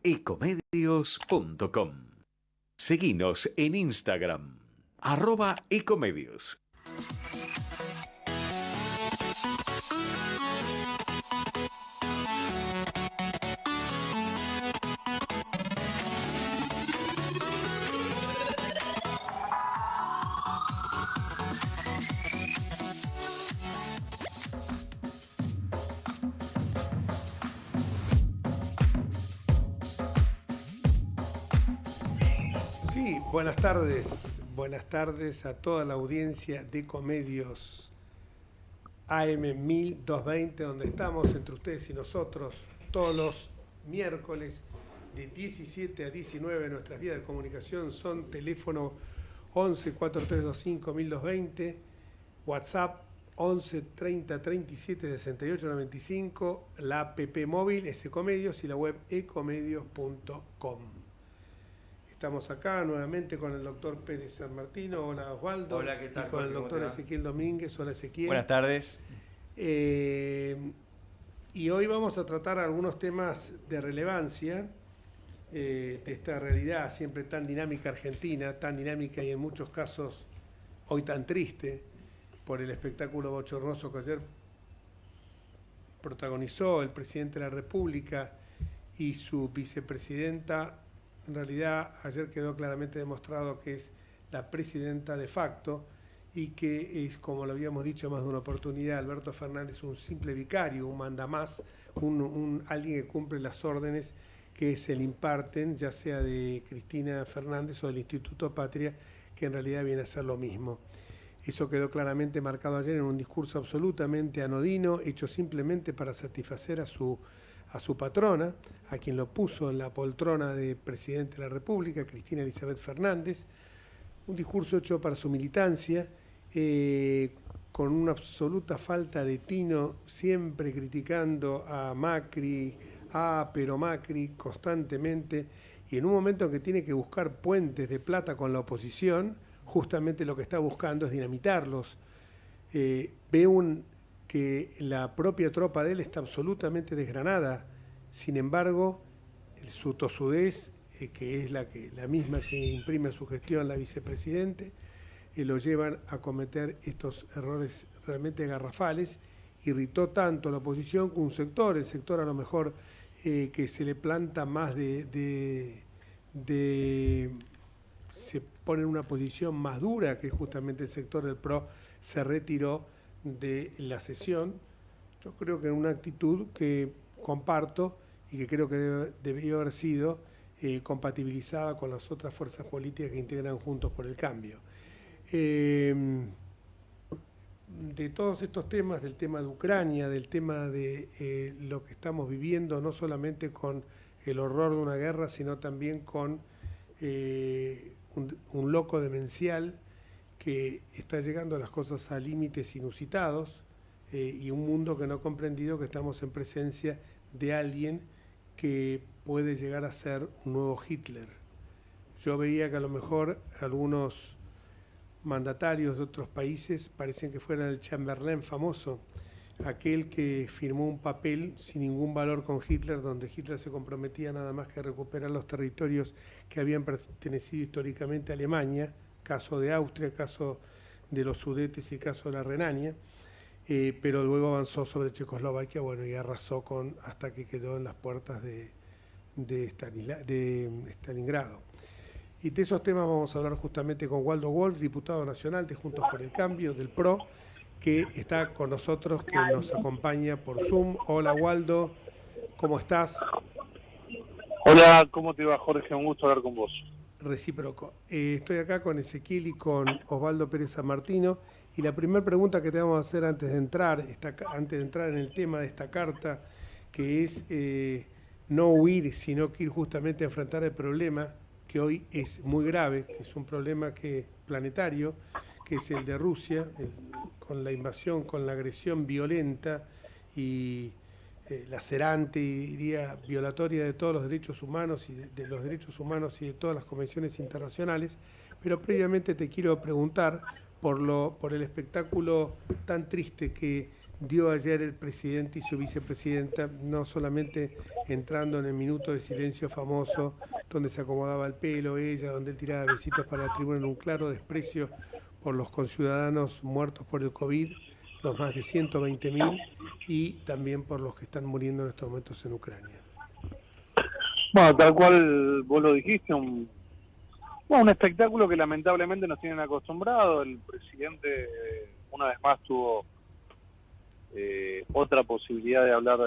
ecomedios.com. Seguinos en Instagram, @ecomedios. Sí, buenas tardes a toda la audiencia de Ecomedios AM 1220, donde estamos entre ustedes y nosotros todos los miércoles de 17 a 19. Nuestras vías de comunicación son teléfono 11 4325 1220, WhatsApp 11 30 37 68 95, la app móvil es Ecomedios y la web ecomedios.com. Estamos acá nuevamente con el doctor Pérez San Martino. Hola, Osvaldo. Hola, ¿qué tal? Y con el doctor Ezequiel Domínguez. Hola, Ezequiel. Buenas tardes. Y hoy vamos a tratar algunos temas de relevancia de esta realidad siempre tan dinámica argentina, tan dinámica y en muchos casos hoy tan triste por el espectáculo bochornoso que ayer protagonizó el presidente de la República y su vicepresidenta. En realidad, ayer quedó claramente demostrado que es la presidenta de facto y que es, como lo habíamos dicho más de una oportunidad, Alberto Fernández, un simple vicario, un mandamás, alguien que cumple las órdenes que se le imparten, ya sea de Cristina Fernández o del Instituto Patria, que en realidad viene a ser lo mismo. Eso quedó claramente marcado ayer en un discurso absolutamente anodino, hecho simplemente para satisfacer a su patrona, a quien lo puso en la poltrona de presidente de la República, Cristina Elizabeth Fernández, un discurso hecho para su militancia, con una absoluta falta de tino, siempre criticando a Macri, pero Macri constantemente, y en un momento en que tiene que buscar puentes de plata con la oposición, justamente lo que está buscando es dinamitarlos. Ve que la propia tropa de él está absolutamente desgranada. Sin embargo, su tosudez, que es la misma que imprime su gestión la vicepresidente, lo llevan a cometer estos errores realmente garrafales. Irritó tanto a la oposición que un sector, el sector a lo mejor que se le planta más se pone en una posición más dura, que es justamente el sector del PRO, se retiró de la sesión. Yo creo que en una actitud que comparto y que creo que debió haber sido compatibilizada con las otras fuerzas políticas que integran Juntos por el Cambio. De todos estos temas, del tema de Ucrania, del tema de lo que estamos viviendo, no solamente con el horror de una guerra, sino también con un loco demencial que está llegando a las cosas a límites inusitados, y un mundo que no ha comprendido que estamos en presencia de alguien que puede llegar a ser un nuevo Hitler. Yo veía que a lo mejor algunos mandatarios de otros países parecen que fueran el Chamberlain famoso, aquel que firmó un papel sin ningún valor con Hitler, donde Hitler se comprometía nada más que a recuperar los territorios que habían pertenecido históricamente a Alemania, caso de Austria, caso de los Sudetes y caso de la Renania, pero luego avanzó sobre Checoslovaquia, y arrasó hasta que quedó en las puertas de Stalingrado. Y de esos temas vamos a hablar justamente con Waldo Wolf, diputado nacional de Juntos por el Cambio, del PRO, que está con nosotros, que nos acompaña por Zoom. Hola Waldo, ¿cómo estás? Hola, ¿cómo te va, Jorge? Un gusto hablar con vos. Recíproco. Estoy acá con Ezequiel y con Osvaldo Pérez San Martino, y la primera pregunta que te vamos a hacer antes de entrar en el tema de esta carta, que es no huir, sino que ir justamente a enfrentar el problema, que hoy es muy grave, que es un problema planetario, que es el de Rusia, con la invasión, con la agresión violenta y lacerante, y diría violatoria de todos los derechos humanos y de los derechos humanos y de todas las convenciones internacionales. Pero previamente te quiero preguntar por el espectáculo tan triste que dio ayer el presidente y su vicepresidenta, no solamente entrando en el minuto de silencio famoso, donde se acomodaba el pelo ella, donde él tiraba besitos para la tribuna en un claro desprecio por los conciudadanos muertos por el COVID, los más de 120.000, y también por los que están muriendo en estos momentos en Ucrania. Bueno, tal cual vos lo dijiste, un espectáculo que lamentablemente nos tienen acostumbrados. El presidente una vez más tuvo otra posibilidad de hablar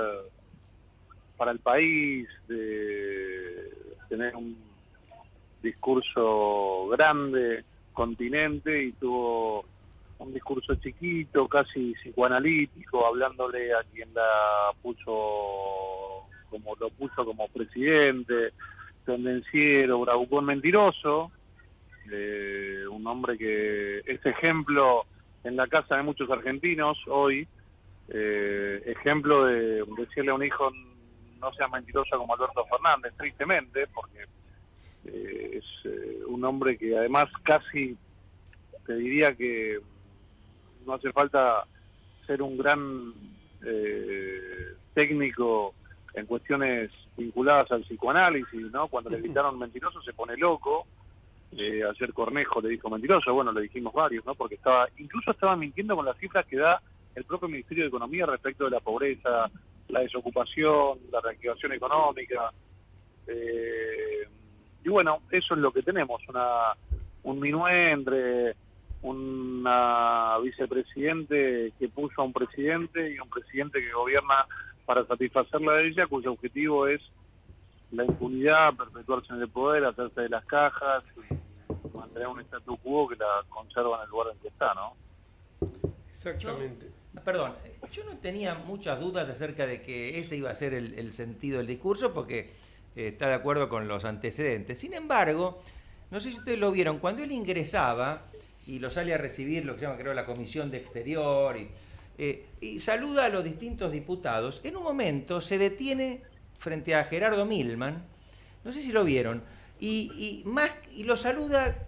para el país, de tener un discurso grande, continente, y tuvo un discurso chiquito, casi psicoanalítico, hablándole a quien lo puso como presidente, tendenciero, bravucón, mentiroso, un hombre que es ejemplo en la casa de muchos argentinos hoy, ejemplo de decirle a un hijo no seas mentiroso como Alberto Fernández, tristemente, porque es un hombre que además casi te diría que no hace falta ser un gran técnico en cuestiones vinculadas al psicoanálisis, ¿no? Cuando le gritaron mentiroso se pone loco. Ayer Cornejo le dijo mentiroso, bueno, le dijimos varios, ¿no? Porque incluso estaba mintiendo con las cifras que da el propio Ministerio de Economía respecto de la pobreza, la desocupación, la reactivación económica. Y bueno, eso es lo que tenemos, un minué entre una vicepresidente que puso a un presidente y un presidente que gobierna para satisfacerla de ella, cuyo objetivo es la impunidad, perpetuarse en el poder, hacerse de las cajas y mantener un statu quo que la conserva en el lugar en que está, ¿no? Exactamente. Yo no tenía muchas dudas acerca de que ese iba a ser el sentido del discurso, porque está de acuerdo con los antecedentes. Sin embargo, no sé si ustedes lo vieron, cuando él ingresaba y lo sale a recibir lo que se llama, creo, la Comisión de Exterior, y saluda a los distintos diputados, en un momento se detiene frente a Gerardo Milman, no sé si lo vieron, y lo saluda,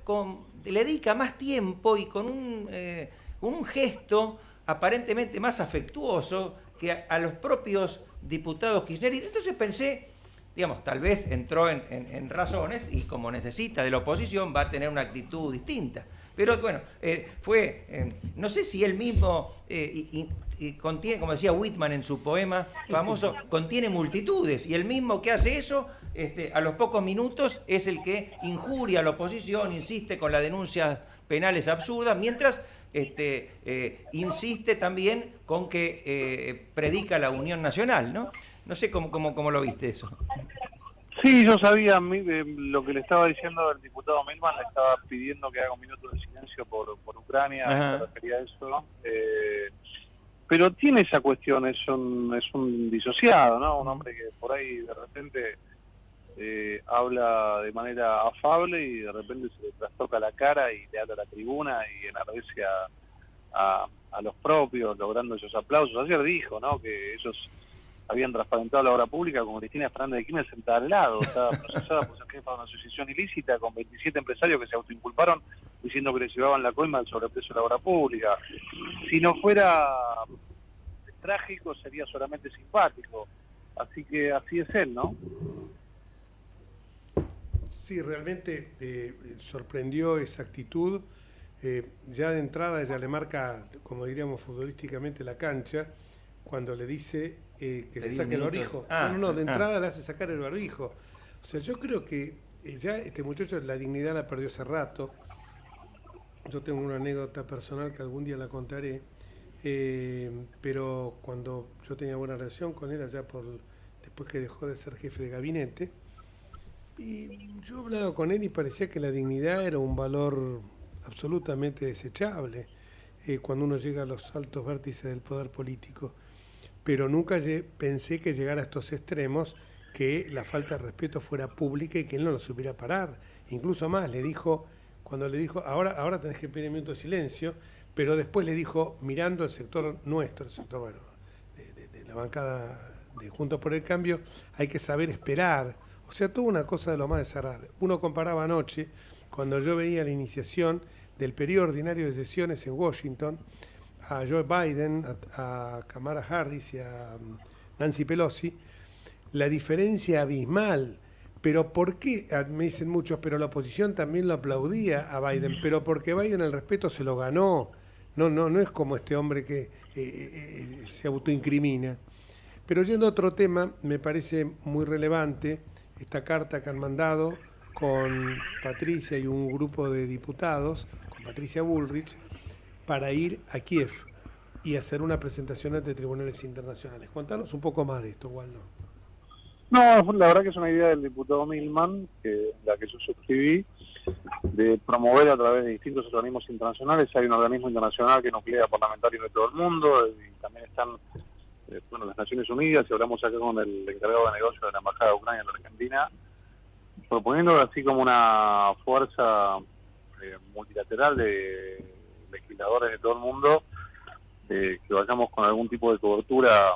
le dedica más tiempo y con un gesto aparentemente más afectuoso que a los propios diputados Kirchner. Y entonces pensé, digamos, tal vez entró en razones y como necesita de la oposición va a tener una actitud distinta. Pero bueno, no sé si él mismo contiene, como decía Whitman en su poema famoso, contiene multitudes, y el mismo que hace eso, a los pocos minutos es el que injuria a la oposición, insiste con las denuncias penales absurdas, mientras insiste también con que predica la unión nacional, ¿no? No sé cómo lo viste eso. Sí, yo sabía lo que le estaba diciendo el diputado Milman, le estaba pidiendo que haga un minuto de silencio por Ucrania, me refería a eso. Pero tiene esa cuestión, es un disociado, ¿no? Un hombre que por ahí de repente habla de manera afable y de repente se le trastoca la cara y le ata la tribuna y enardece a los propios, logrando esos aplausos. Ayer dijo, ¿no?, que ellos habían transparentado la obra pública con Cristina Fernández de Kirchner sentada al lado, estaba procesada por ser jefa de una asociación ilícita con 27 empresarios que se autoinculparon diciendo que les llevaban la coima del sobreprecio de la obra pública. Si no fuera trágico, sería solamente simpático. Así que así es él, ¿no? Sí, realmente sorprendió esa actitud. Ya de entrada ya le marca, como diríamos futbolísticamente, la cancha, cuando le dice que se saque el barbijo. De entrada le hace sacar el barbijo. O sea, yo creo que ya este muchacho la dignidad la perdió hace rato. Yo tengo una anécdota personal que algún día la contaré, pero cuando yo tenía buena relación con él allá después que dejó de ser jefe de gabinete, y yo hablaba con él y parecía que la dignidad era un valor absolutamente desechable cuando uno llega a los altos vértices del poder político. Pero nunca pensé que llegara a estos extremos, que la falta de respeto fuera pública y que él no lo supiera parar. Incluso más, cuando le dijo, ahora tenés que pedir un minuto de silencio, pero después le dijo, mirando el sector nuestro, el sector de la bancada de Juntos por el Cambio, hay que saber esperar. O sea, tuvo una cosa de lo más desagradable. Uno comparaba anoche, cuando yo veía la iniciación del periodo ordinario de sesiones en Washington, a Joe Biden, a Kamala Harris y a Nancy Pelosi, la diferencia abismal. Pero ¿por qué? Me dicen muchos, pero la oposición también lo aplaudía a Biden, pero porque Biden el respeto se lo ganó. No es como este hombre que se autoincrimina. Pero yendo a otro tema, me parece muy relevante esta carta que han mandado con Patricia y un grupo de diputados, con Patricia Bullrich, para ir a Kiev y hacer una presentación ante tribunales internacionales. Contanos un poco más de esto, Waldo. No, la verdad que es una idea del diputado Milman, la que yo suscribí, de promover a través de distintos organismos internacionales. Hay un organismo internacional que nuclea parlamentarios de todo el mundo, y también están las Naciones Unidas, y hablamos acá con el encargado de negocios de la Embajada de Ucrania en la Argentina, proponiendo así como una fuerza multilateral de legisladores de todo el mundo, que vayamos con algún tipo de cobertura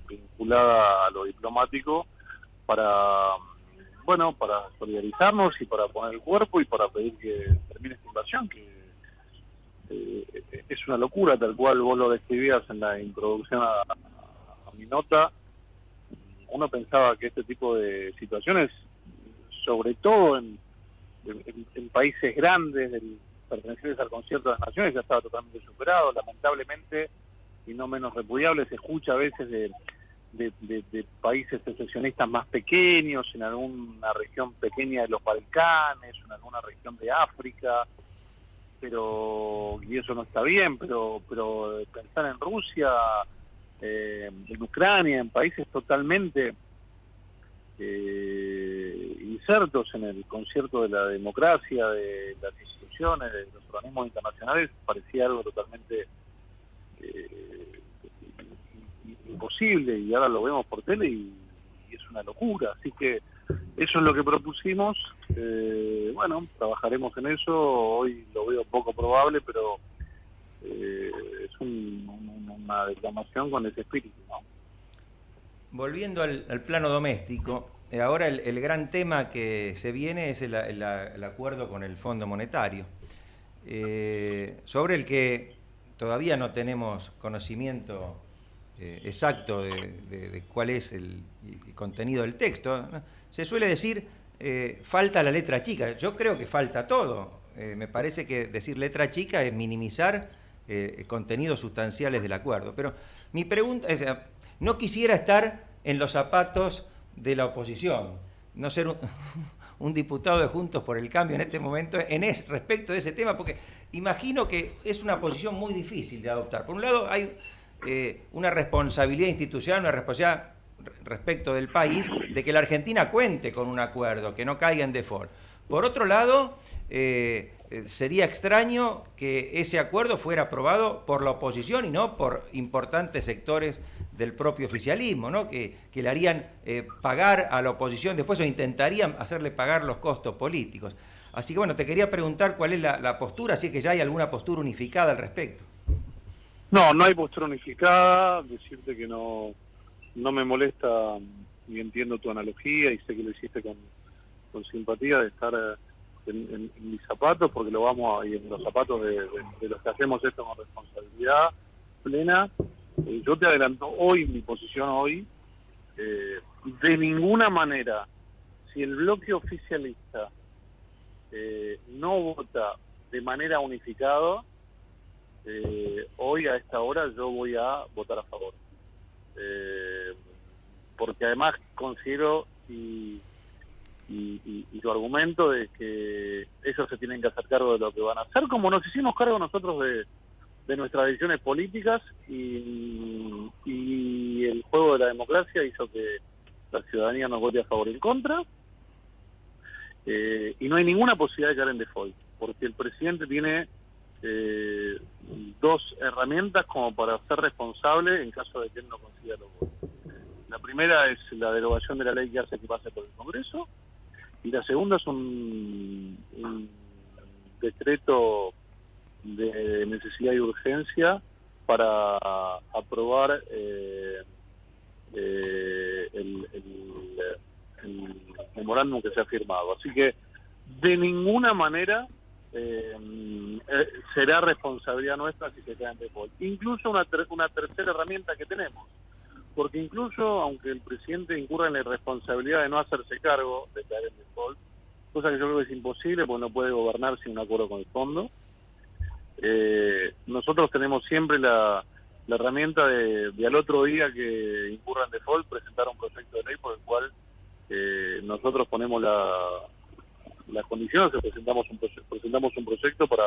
vinculada a lo diplomático para solidarizarnos y para poner el cuerpo y para pedir que termine esta invasión, que es una locura, tal cual vos lo describías en la introducción a mi nota. Uno pensaba que este tipo de situaciones, sobre todo en países grandes, pertenecientes al concierto de las naciones, ya estaba totalmente superado. Lamentablemente, y no menos repudiable, se escucha a veces de países secesionistas más pequeños, en alguna región pequeña de los Balcanes, en alguna región de África, y eso no está bien, pero pensar en Rusia, en Ucrania, en países totalmente insertos en el concierto de la democracia, de las instituciones, de los organismos internacionales, parecía algo totalmente imposible, y ahora lo vemos por tele y es una locura. Así que eso es lo que propusimos. Trabajaremos en eso. Hoy lo veo poco probable, pero es una declamación con ese espíritu, ¿no? Volviendo al plano doméstico, ahora el gran tema que se viene es el acuerdo con el Fondo Monetario, sobre el que todavía no tenemos conocimiento exacto de cuál es el contenido del texto. Se suele decir, falta la letra chica. Yo creo que falta todo. Me parece que decir letra chica es minimizar contenidos sustanciales del acuerdo. Pero mi pregunta es, no quisiera estar en los zapatos de la oposición, no ser un diputado de Juntos por el Cambio en este momento respecto de ese tema, porque imagino que es una posición muy difícil de adoptar. Por un lado hay una responsabilidad institucional, una responsabilidad respecto del país, de que la Argentina cuente con un acuerdo, que no caiga en default. Por otro lado, sería extraño que ese acuerdo fuera aprobado por la oposición y no por importantes sectores del propio oficialismo, ¿no? que le harían pagar a la oposición después, o intentarían hacerle pagar los costos políticos. Así que te quería preguntar cuál es la postura, si es que ya hay alguna postura unificada al respecto. No hay postura unificada. Decirte que no me molesta, y entiendo tu analogía, y sé que lo hiciste con simpatía, de estar en mis zapatos, porque lo vamos y en los zapatos de los que hacemos esto con responsabilidad plena. Yo te adelanto hoy, mi posición hoy, de ninguna manera, si el bloque oficialista no vota de manera unificada, hoy a esta hora yo voy a votar a favor. Porque además considero, y tu argumento de que ellos se tienen que hacer cargo de lo que van a hacer, como nos hicimos cargo nosotros de nuestras decisiones políticas, y el juego de la democracia hizo que la ciudadanía nos vote a favor y en contra, y no hay ninguna posibilidad de caer en default, porque el presidente tiene dos herramientas como para ser responsable en caso de que él no consiga los votos. La primera es la derogación de la ley que hace que pase por el Congreso, y la segunda es un decreto de necesidad y urgencia para aprobar el memorándum que se ha firmado. Así que de ninguna manera el será responsabilidad nuestra si se queda en default. Incluso una tercera herramienta que tenemos, porque incluso aunque el presidente incurra en la irresponsabilidad de no hacerse cargo de caer en default, cosa que yo creo que es imposible porque no puede gobernar sin un acuerdo con el fondo, nosotros tenemos siempre la herramienta de al otro día que incurra en default presentar un proyecto de ley por el cual nosotros ponemos las condiciones, presentamos un proyecto para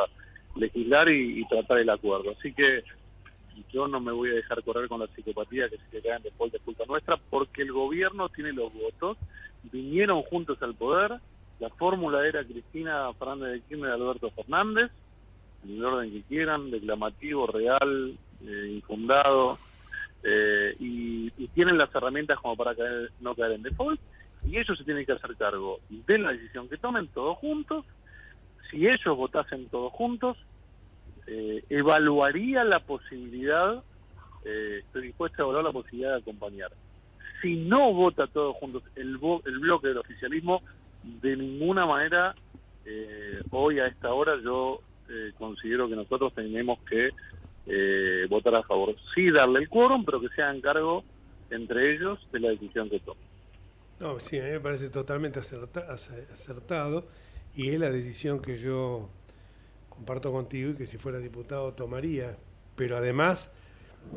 legislar y tratar el acuerdo. Así que yo no me voy a dejar correr con la psicopatía que si se queda en default es culpa nuestra, porque el gobierno tiene los votos, vinieron juntos al poder, la fórmula era Cristina Fernández de Kirchner y Alberto Fernández, en el orden que quieran, declamativo, real, infundado, y tienen las herramientas como para no caer en default, y ellos se tienen que hacer cargo de la decisión que tomen todos juntos. Si ellos votasen todos juntos, evaluaría la posibilidad, estoy dispuesto a evaluar la posibilidad de acompañar. Si no vota todos juntos el bloque del oficialismo, de ninguna manera, hoy a esta hora yo considero que nosotros tenemos que votar a favor. Sí darle el quórum, pero que se hagan cargo entre ellos de la decisión que tomen. No, sí, a mí me parece totalmente acertado, y es la decisión que yo comparto contigo y que si fuera diputado tomaría, pero además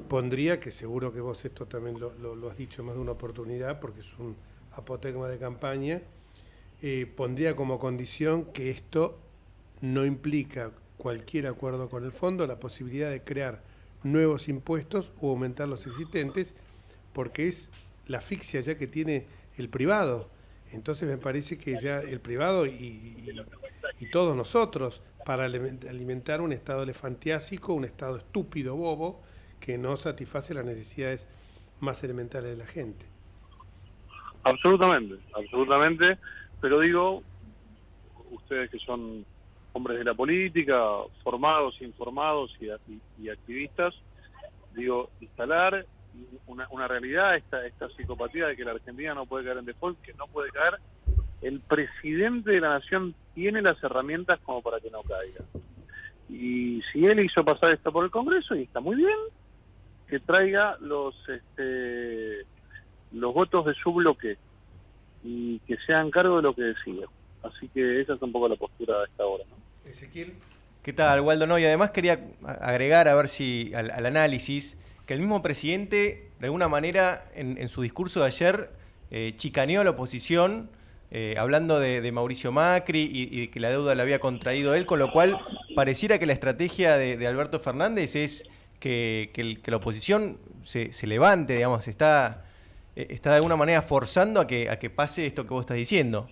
pondría, que seguro que vos esto también lo has dicho más de una oportunidad porque es un apotegma de campaña, pondría como condición que esto no implica cualquier acuerdo con el fondo la posibilidad de crear nuevos impuestos o aumentar los existentes, porque es la asfixia ya que tiene el privado. Entonces me parece que ya el privado y todos nosotros, para alimentar un estado elefantiásico, un estado estúpido, bobo, que no satisface las necesidades más elementales de la gente. Absolutamente, absolutamente, pero digo, ustedes que son hombres de la política, formados, informados y activistas, digo, instalar una realidad, esta psicopatía de que la Argentina no puede caer en default, que no puede caer. El presidente de la nación tiene las herramientas como para que no caiga. Y si él hizo pasar esto por el Congreso, y está muy bien, que traiga los votos de su bloque y que se hagan cargo de lo que decida. Así que esa es un poco la postura de esta hora, ¿no? Ezequiel. ¿Qué tal, Waldo? No, y además quería agregar, a ver si al análisis, que el mismo presidente, de alguna manera, en su discurso de ayer, chicaneó a la oposición, hablando de Mauricio Macri y de que la deuda la había contraído él, con lo cual pareciera que la estrategia de Alberto Fernández es que la oposición se levante, digamos, está de alguna manera forzando a que pase esto que vos estás diciendo.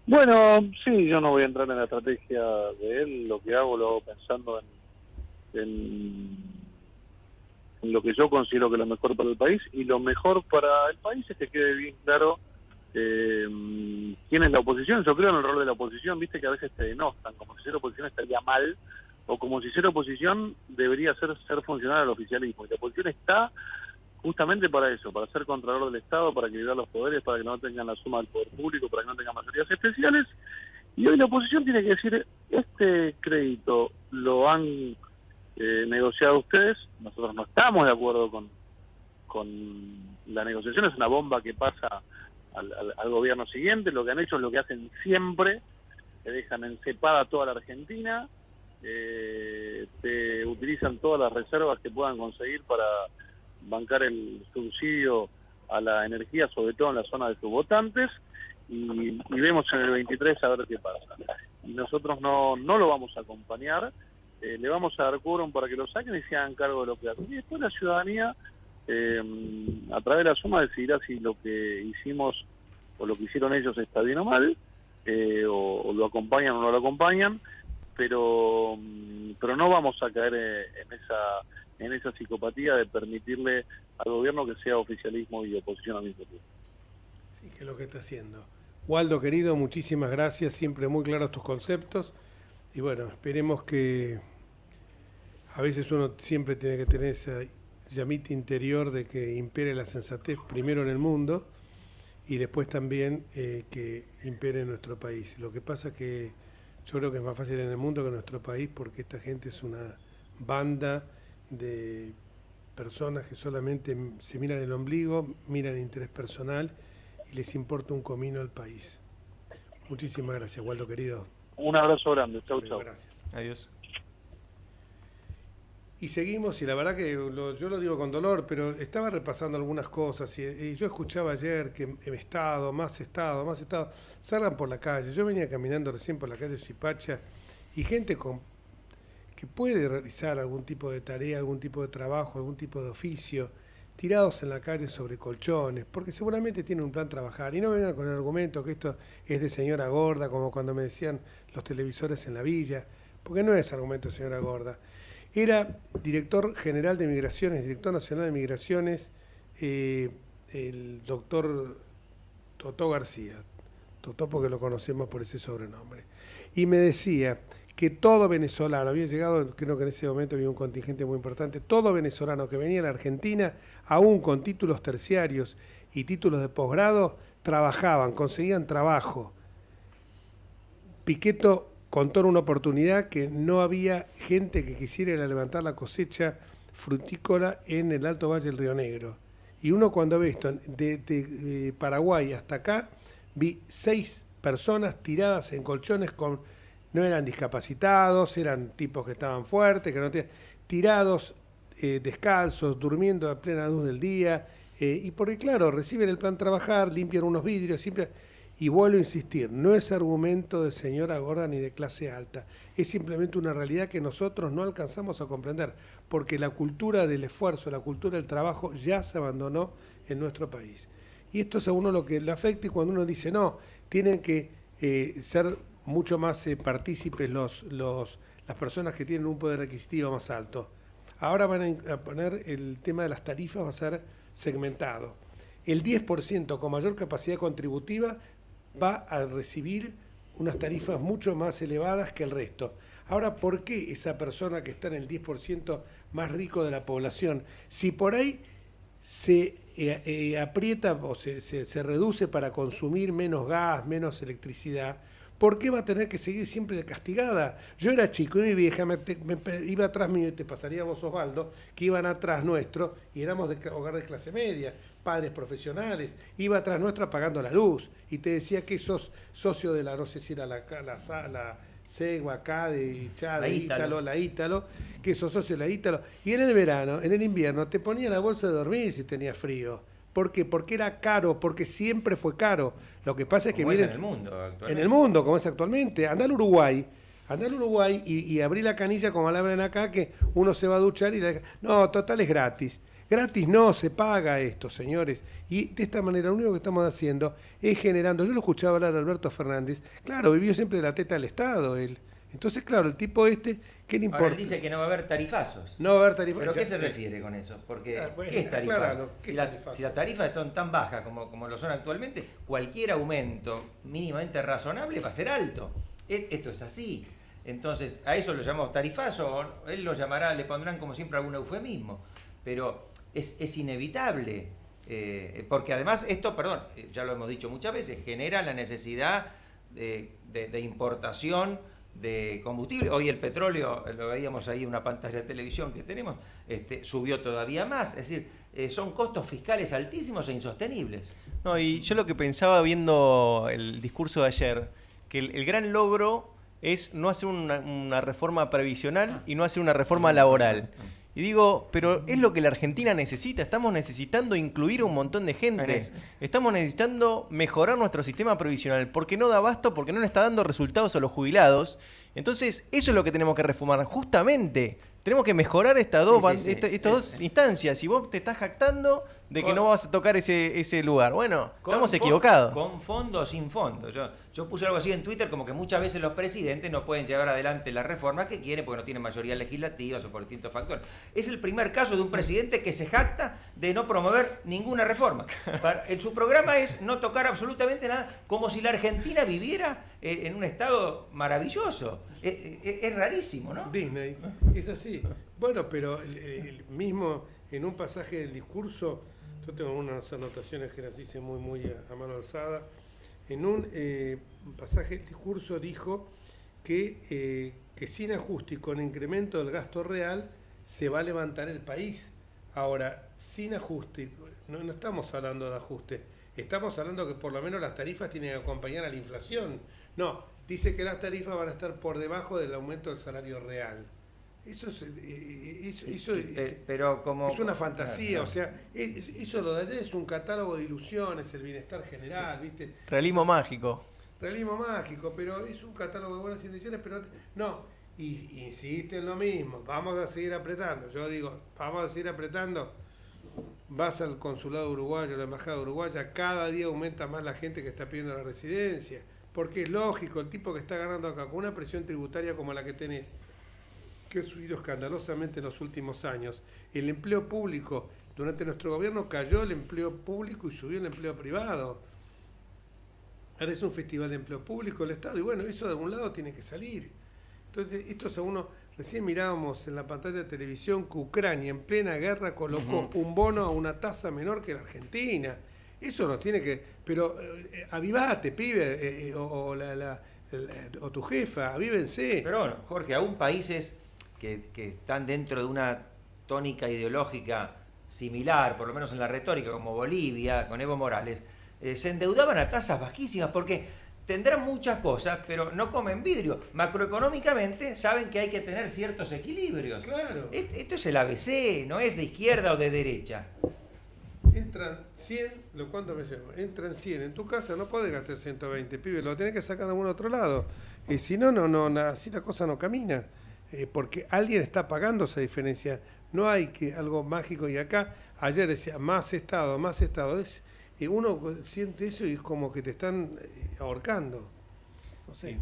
Bueno, sí, yo no voy a entrar en la estrategia de él, lo hago pensando en lo que yo considero que es lo mejor para el país, y lo mejor para el país es que quede bien claro quién es la oposición. Yo creo en el rol de la oposición, viste que a veces te denostan, como si ser oposición estaría mal, o como si ser oposición debería ser funcional al oficialismo, y la oposición está justamente para eso, para ser contralor del Estado, para equilibrar los poderes, para que no tengan la suma del poder público, para que no tengan mayorías especiales. Y hoy la oposición tiene que decir, este crédito lo han negociado ustedes, nosotros no estamos de acuerdo con la negociación, es una bomba que pasa al gobierno siguiente. Lo que han hecho es lo que hacen siempre, que dejan encepada toda la Argentina, te utilizan todas las reservas que puedan conseguir para bancar el subsidio a la energía, sobre todo en la zona de sus votantes, y vemos en el 23 a ver qué pasa. Y nosotros no lo vamos a acompañar, le vamos a dar quórum para que lo saquen y se hagan cargo de lo que hacen. Y después la ciudadanía, a través de la suma, decidirá si lo que hicimos o lo que hicieron ellos está bien o mal, o lo acompañan o no lo acompañan, pero no vamos a caer en esa psicopatía de permitirle al gobierno que sea oficialismo y oposición al mismo tiempo. Sí, que es lo que está haciendo. Waldo, querido, muchísimas gracias, siempre muy claros tus conceptos, y bueno, esperemos que a veces uno siempre tiene que tener esa llamita interior de que impere la sensatez primero en el mundo y después también que impere en nuestro país. Lo que pasa es que Yo creo que es más fácil en el mundo que en nuestro país porque esta gente es una banda de personas que solamente se miran el ombligo, miran el interés personal y les importa un comino el país. Muchísimas gracias, Waldo querido. Un abrazo grande. Chau, chau. Gracias. Adiós. Y seguimos, y la verdad que yo lo digo con dolor, pero estaba repasando algunas cosas y yo escuchaba ayer que más Estado, salgan por la calle. Yo venía caminando recién por la calle Suipacha y gente que puede realizar algún tipo de tarea, algún tipo de trabajo, algún tipo de oficio, tirados en la calle sobre colchones, porque seguramente tienen un plan trabajar. Y no vengan con el argumento que esto es de señora gorda, como cuando me decían los televisores en la villa, porque no es argumento de señora gorda. Era director general de Migraciones, director nacional de Migraciones, el doctor Totó García. Totó porque lo conocemos por ese sobrenombre. Y me decía que todo venezolano, había llegado, creo que en ese momento había un contingente muy importante, todo venezolano que venía a la Argentina, aún con títulos terciarios y títulos de posgrado, trabajaban, conseguían trabajo. Piqueto contó en una oportunidad que no había gente que quisiera ir a levantar la cosecha frutícola en el Alto Valle del Río Negro. Y uno cuando ve esto, de Paraguay hasta acá, vi 6 personas tiradas en colchones no eran discapacitados, eran tipos que estaban fuertes, que no tenían, tirados, descalzos, durmiendo a plena luz del día, y porque claro, reciben el plan trabajar, limpian unos vidrios, y vuelvo a insistir, no es argumento de señora gorda ni de clase alta, es simplemente una realidad que nosotros no alcanzamos a comprender, porque la cultura del esfuerzo, la cultura del trabajo ya se abandonó en nuestro país. Y esto es a uno lo que le afecta y cuando uno dice, no, tienen que ser mucho más partícipes las personas que tienen un poder adquisitivo más alto. Ahora van a poner el tema de las tarifas, va a ser segmentado. El 10% con mayor capacidad contributiva va a recibir unas tarifas mucho más elevadas que el resto. Ahora, ¿por qué esa persona que está en el 10% más rico de la población, si por ahí se aprieta o se reduce para consumir menos gas, menos electricidad, ¿por qué va a tener que seguir siempre castigada? Yo era chico y mi vieja me iba atrás mío, y te pasaría vos, Osvaldo, que iban atrás nuestro y éramos de hogar de clase media, padres profesionales, iba atrás nuestro apagando la luz y te decía que sos socio de la, no sé si era la Segua, acá de Chá, de Ítalo, la Ítalo, que sos socio de la Ítalo. Y en el verano, en el invierno, te ponía la bolsa de dormir si tenía frío. ¿Por qué? Porque era caro, porque siempre fue caro. Lo que pasa es que miren, en el mundo actualmente. En el mundo, como es actualmente. Andá al Uruguay y abrí la canilla como la abren acá, que uno se va a duchar y no, total es gratis. Gratis no, se paga esto, señores. Y de esta manera lo único que estamos haciendo es generando... Yo lo escuchaba hablar a Alberto Fernández. Claro, vivió siempre de la teta del Estado él. Entonces, claro, el tipo ¿qué le importa? Ahora él dice que no va a haber tarifazos. No va a haber tarifazos. ¿Pero qué se refiere con eso? Porque, bueno, ¿qué es tarifazo? Claro, ¿qué es tarifazo? Si las tarifas están tan bajas como lo son actualmente, cualquier aumento mínimamente razonable va a ser alto. Esto es así. Entonces, a eso lo llamamos tarifazo. Él lo llamará, le pondrán como siempre algún eufemismo. Pero es inevitable. Porque además esto, ya lo hemos dicho muchas veces, genera la necesidad de importación de combustible. Hoy el petróleo, lo veíamos ahí en una pantalla de televisión que tenemos, subió todavía más. Es decir, son costos fiscales altísimos e insostenibles. No, y yo lo que pensaba viendo el discurso de ayer, que el gran logro es no hacer una reforma previsional y no hacer una reforma laboral. Y digo, pero es lo que la Argentina necesita. Estamos necesitando incluir a un montón de gente. Estamos necesitando mejorar nuestro sistema previsional porque no da abasto, porque no le está dando resultados a los jubilados. Entonces, eso es lo que tenemos que reformar. Justamente, tenemos que mejorar estas dos instancias. Si vos te estás jactando de que no vas a tocar ese lugar, bueno, estamos equivocados. Con fondo o sin fondo. Yo puse algo así en Twitter, como que muchas veces los presidentes no pueden llevar adelante las reformas que quieren porque no tienen mayorías legislativas o por distintos factores. Es el primer caso de un presidente que se jacta de no promover ninguna reforma. En su programa es no tocar absolutamente nada, como si la Argentina viviera en un estado maravilloso. Es rarísimo, ¿no? Disney, es así. Bueno, pero el mismo en un pasaje del discurso, yo tengo unas anotaciones que las hice muy a mano alzada. En un pasaje del discurso dijo que sin ajuste y con incremento del gasto real se va a levantar el país. Ahora, sin ajuste, no estamos hablando de ajuste, estamos hablando que por lo menos las tarifas tienen que acompañar a la inflación. No, dice que las tarifas van a estar por debajo del aumento del salario real. Eso pero como, es una fantasía, o sea, eso lo de ayer es un catálogo de ilusiones, el bienestar general, ¿viste? Realismo mágico. Realismo mágico, pero es un catálogo de buenas intenciones, pero no, y insiste en lo mismo, vamos a seguir apretando. Yo digo, vamos a seguir apretando. Vas al consulado uruguayo, a la embajada uruguaya, cada día aumenta más la gente que está pidiendo la residencia, porque es lógico, el tipo que está ganando acá con una presión tributaria como la que tenés, que ha subido escandalosamente en los últimos años, el empleo público, durante nuestro gobierno cayó el empleo público y subió el empleo privado. Ahora es un festival de empleo público el Estado, y bueno, eso de algún lado tiene que salir. Entonces, esto es a uno, recién mirábamos en la pantalla de televisión que Ucrania en plena guerra colocó un bono a una tasa menor que la Argentina. Eso nos tiene que, pero avivate, pibe, o tu jefa, avívense. Pero bueno, Jorge, aún países que están dentro de una tónica ideológica similar, por lo menos en la retórica, como Bolivia, con Evo Morales, se endeudaban a tasas bajísimas porque tendrán muchas cosas, pero no comen vidrio. Macroeconómicamente saben que hay que tener ciertos equilibrios. Claro. Esto es el ABC, no es de izquierda o de derecha. Entran 100, ¿cuánto me llevo? Entran 100. En tu casa no podés gastar 120, pibe, lo tenés que sacar de algún otro lado. Si no, así la cosa no camina. Porque alguien está pagando esa diferencia. No hay que algo mágico. Y acá, ayer decía, más Estado. Uno siente eso y es como que te están ahorcando. No sé.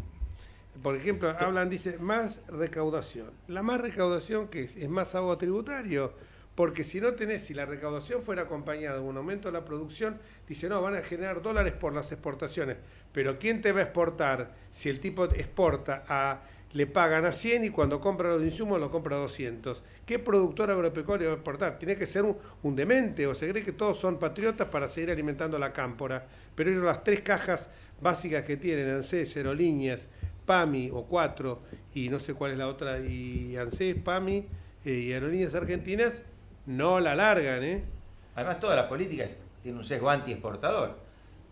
Por ejemplo, dice, más recaudación. La más recaudación, ¿qué es? Es más ahorro tributario. Porque si la recaudación fuera acompañada de un aumento de la producción, dice, no, van a generar dólares por las exportaciones. Pero ¿quién te va a exportar si el tipo exporta le pagan a 100 y cuando compra los insumos lo compra a 200? ¿Qué productor agropecuario va a exportar? Tiene que ser un demente, o se cree que todos son patriotas para seguir alimentando la cámpora. Pero ellos las 3 cajas básicas que tienen, ANSES, Aerolíneas, PAMI o 4, y no sé cuál es la otra, y ANSES, PAMI y Aerolíneas Argentinas, no la largan, ¿eh? Además, todas las políticas tienen un sesgo anti-exportador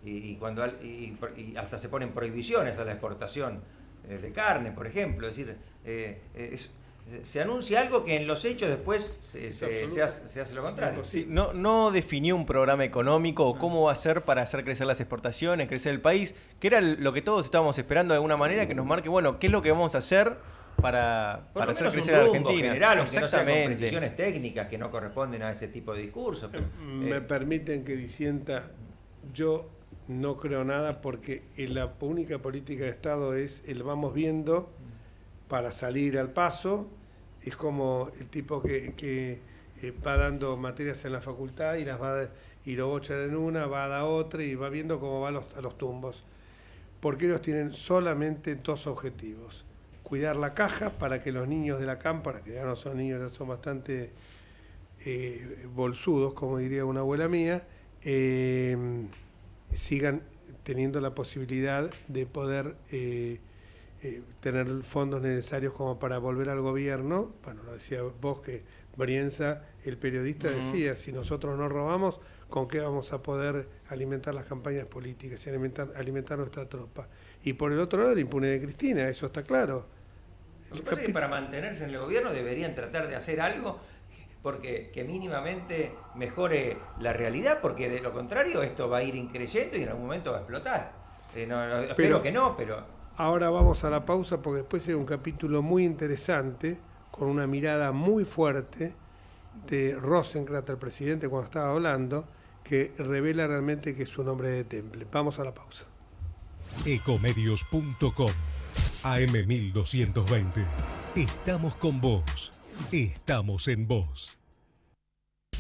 y hasta se ponen prohibiciones a la exportación de carne, por ejemplo. Es decir, se anuncia algo que en los hechos después se hace lo contrario. Sí, no definió un programa económico o cómo va a ser para hacer crecer las exportaciones, crecer el país, que era lo que todos estábamos esperando de alguna manera, que nos marque, bueno, qué es lo que vamos a hacer para hacer crecer a la Argentina. General, aunque no sea con precisiones técnicas que no corresponden a ese tipo de discursos. Pero, me permiten que disienta, yo no creo nada porque la única política de Estado es el vamos viendo para salir al paso. Es como el tipo que va dando materias en la facultad y lo bochan en una, va a dar otra y va viendo cómo va a los tumbos. Porque ellos tienen solamente 2 objetivos. Cuidar la caja para que los niños de la cámpora, que ya no son niños, ya son bastante bolsudos, como diría una abuela mía, sigan teniendo la posibilidad de poder tener fondos necesarios como para volver al gobierno. Bueno, lo decía vos que Brienza, el periodista, decía, si nosotros no robamos, ¿con qué vamos a poder alimentar las campañas políticas y alimentar nuestra tropa? Y por el otro lado, la impunidad de Cristina, eso está claro. Lo que pasa es que para mantenerse en el gobierno deberían tratar de hacer algo que mínimamente mejore la realidad, porque de lo contrario esto va a ir increyendo y en algún momento va a explotar. Espero que no, pero... Ahora vamos a la pausa porque después hay un capítulo muy interesante, con una mirada muy fuerte de Rosenkrantz, el presidente, cuando estaba hablando, que revela realmente que es un hombre de temple. Vamos a la pausa. Ecomedios.com AM1220. Estamos con vos. Estamos en vos.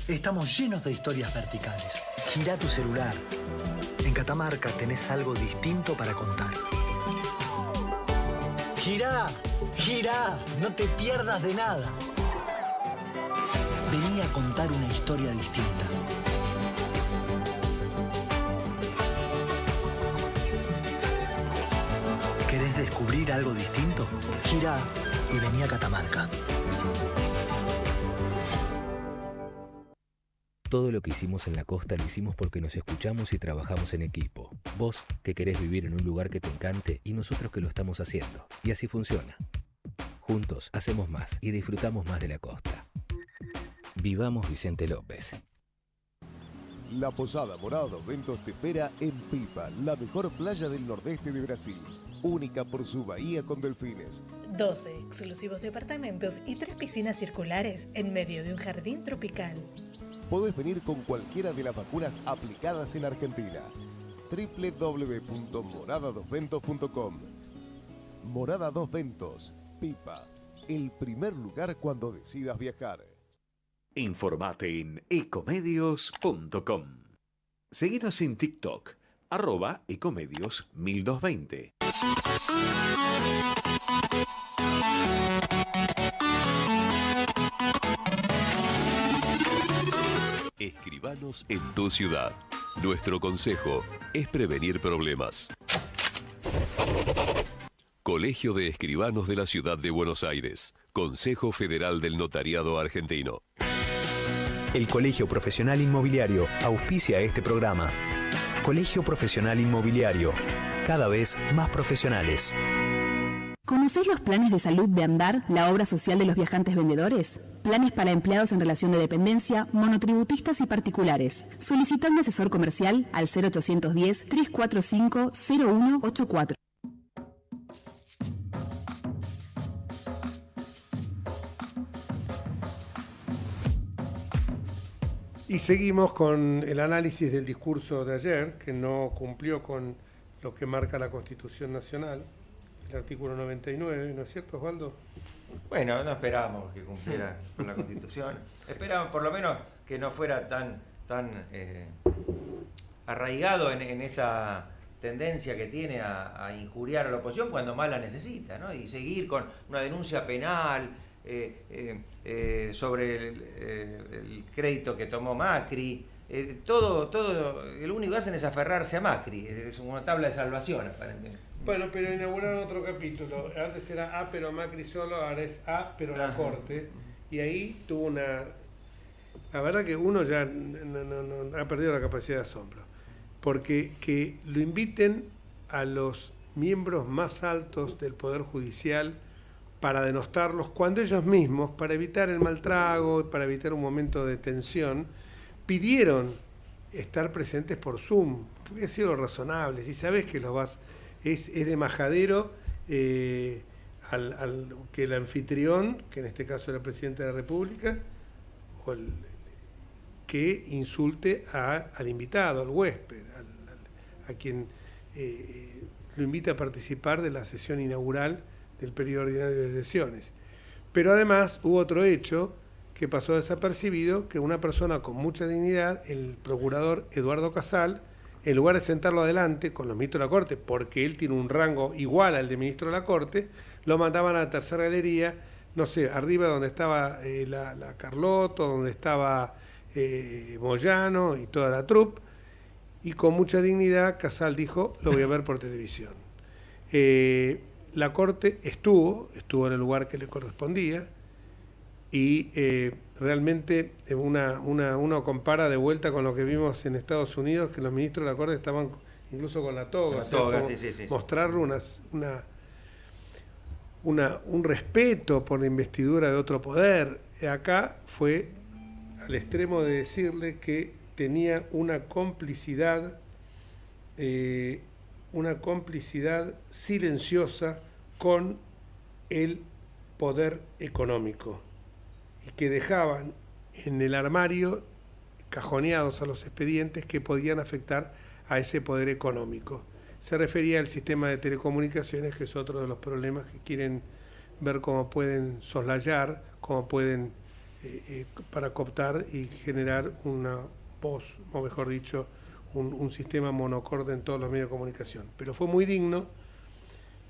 Estamos llenos de historias verticales. Girá tu celular. En Catamarca tenés algo distinto para contar. Girá, girá, no te pierdas de nada. Vení a contar una historia distinta. ¿Querés descubrir descubrir algo distinto? Girá y vení a Catamarca. Todo lo que hicimos en la costa lo hicimos porque nos escuchamos y trabajamos en equipo. Vos, que querés vivir en un lugar que te encante, y nosotros que lo estamos haciendo. Y así funciona. Juntos hacemos más y disfrutamos más de la costa. Vivamos Vicente López. La Posada Morada dos Ventos te espera en Pipa, la mejor playa del nordeste de Brasil. Única por su bahía con delfines. 12 exclusivos departamentos y 3 piscinas circulares en medio de un jardín tropical. Podés venir con cualquiera de las vacunas aplicadas en Argentina. www.moradadosventos.com. Morada Dos Ventos, Pipa, el primer lugar cuando decidas viajar. Informate en ecomedios.com. Seguinos en TikTok, @ecomedios1220. Escribanos en tu ciudad. Nuestro consejo es prevenir problemas. Colegio de Escribanos de la Ciudad de Buenos Aires. Consejo Federal del Notariado Argentino. El Colegio Profesional Inmobiliario auspicia este programa. Colegio Profesional Inmobiliario, cada vez más profesionales. ¿Conocéis los planes de salud de Andar, la obra social de los viajantes vendedores? Planes para empleados en relación de dependencia, monotributistas y particulares. Solicita un asesor comercial al 0810-345-0184. Y seguimos con el análisis del discurso de ayer, que no cumplió con lo que marca la Constitución Nacional, el artículo 99, ¿no es cierto, Osvaldo? Bueno, no esperábamos que cumpliera con la Constitución. Esperábamos por lo menos que no fuera tan arraigado en esa tendencia que tiene a injuriar a la oposición cuando más la necesita, ¿no? Y seguir con una denuncia penal sobre el crédito que tomó Macri. Todo el único que hacen es aferrarse a Macri, es una tabla de salvación aparentemente. Bueno, pero inauguraron otro capítulo. Antes era A pero Macri solo, ahora es A pero la Corte. Y ahí tuvo una... La verdad que uno ya no ha perdido la capacidad de asombro. Porque que lo inviten a los miembros más altos del Poder Judicial para denostarlos, cuando ellos mismos, para evitar el mal trago, para evitar un momento de tensión, pidieron estar presentes por Zoom, que hubiera sido razonable. Si sabes que los vas... Es de majadero que el anfitrión, que en este caso era el presidente de la República, que insulte al invitado, al huésped, a quien lo invita a participar de la sesión inaugural del periodo ordinario de sesiones. Pero además hubo otro hecho que pasó desapercibido, que una persona con mucha dignidad, el procurador Eduardo Casal, en lugar de sentarlo adelante con los ministros de la Corte, porque él tiene un rango igual al de ministro de la Corte, lo mandaban a la tercera galería, no sé, arriba donde estaba la Carlotto, donde estaba Moyano y toda la troupe, y con mucha dignidad Casal dijo, lo voy a ver por televisión. La Corte estuvo en el lugar que le correspondía, y realmente uno compara de vuelta con lo que vimos en Estados Unidos, que los ministros de la Corte estaban incluso con la toga, sí. Mostrarle un respeto por la investidura de otro poder. Acá fue al extremo de decirle que tenía una complicidad silenciosa con el poder económico, y que dejaban en el armario cajoneados a los expedientes que podían afectar a ese poder económico. Se refería al sistema de telecomunicaciones, que es otro de los problemas que quieren ver cómo pueden soslayar, cómo pueden para cooptar y generar una voz, o mejor dicho, un sistema monocorde en todos los medios de comunicación. Pero fue muy digno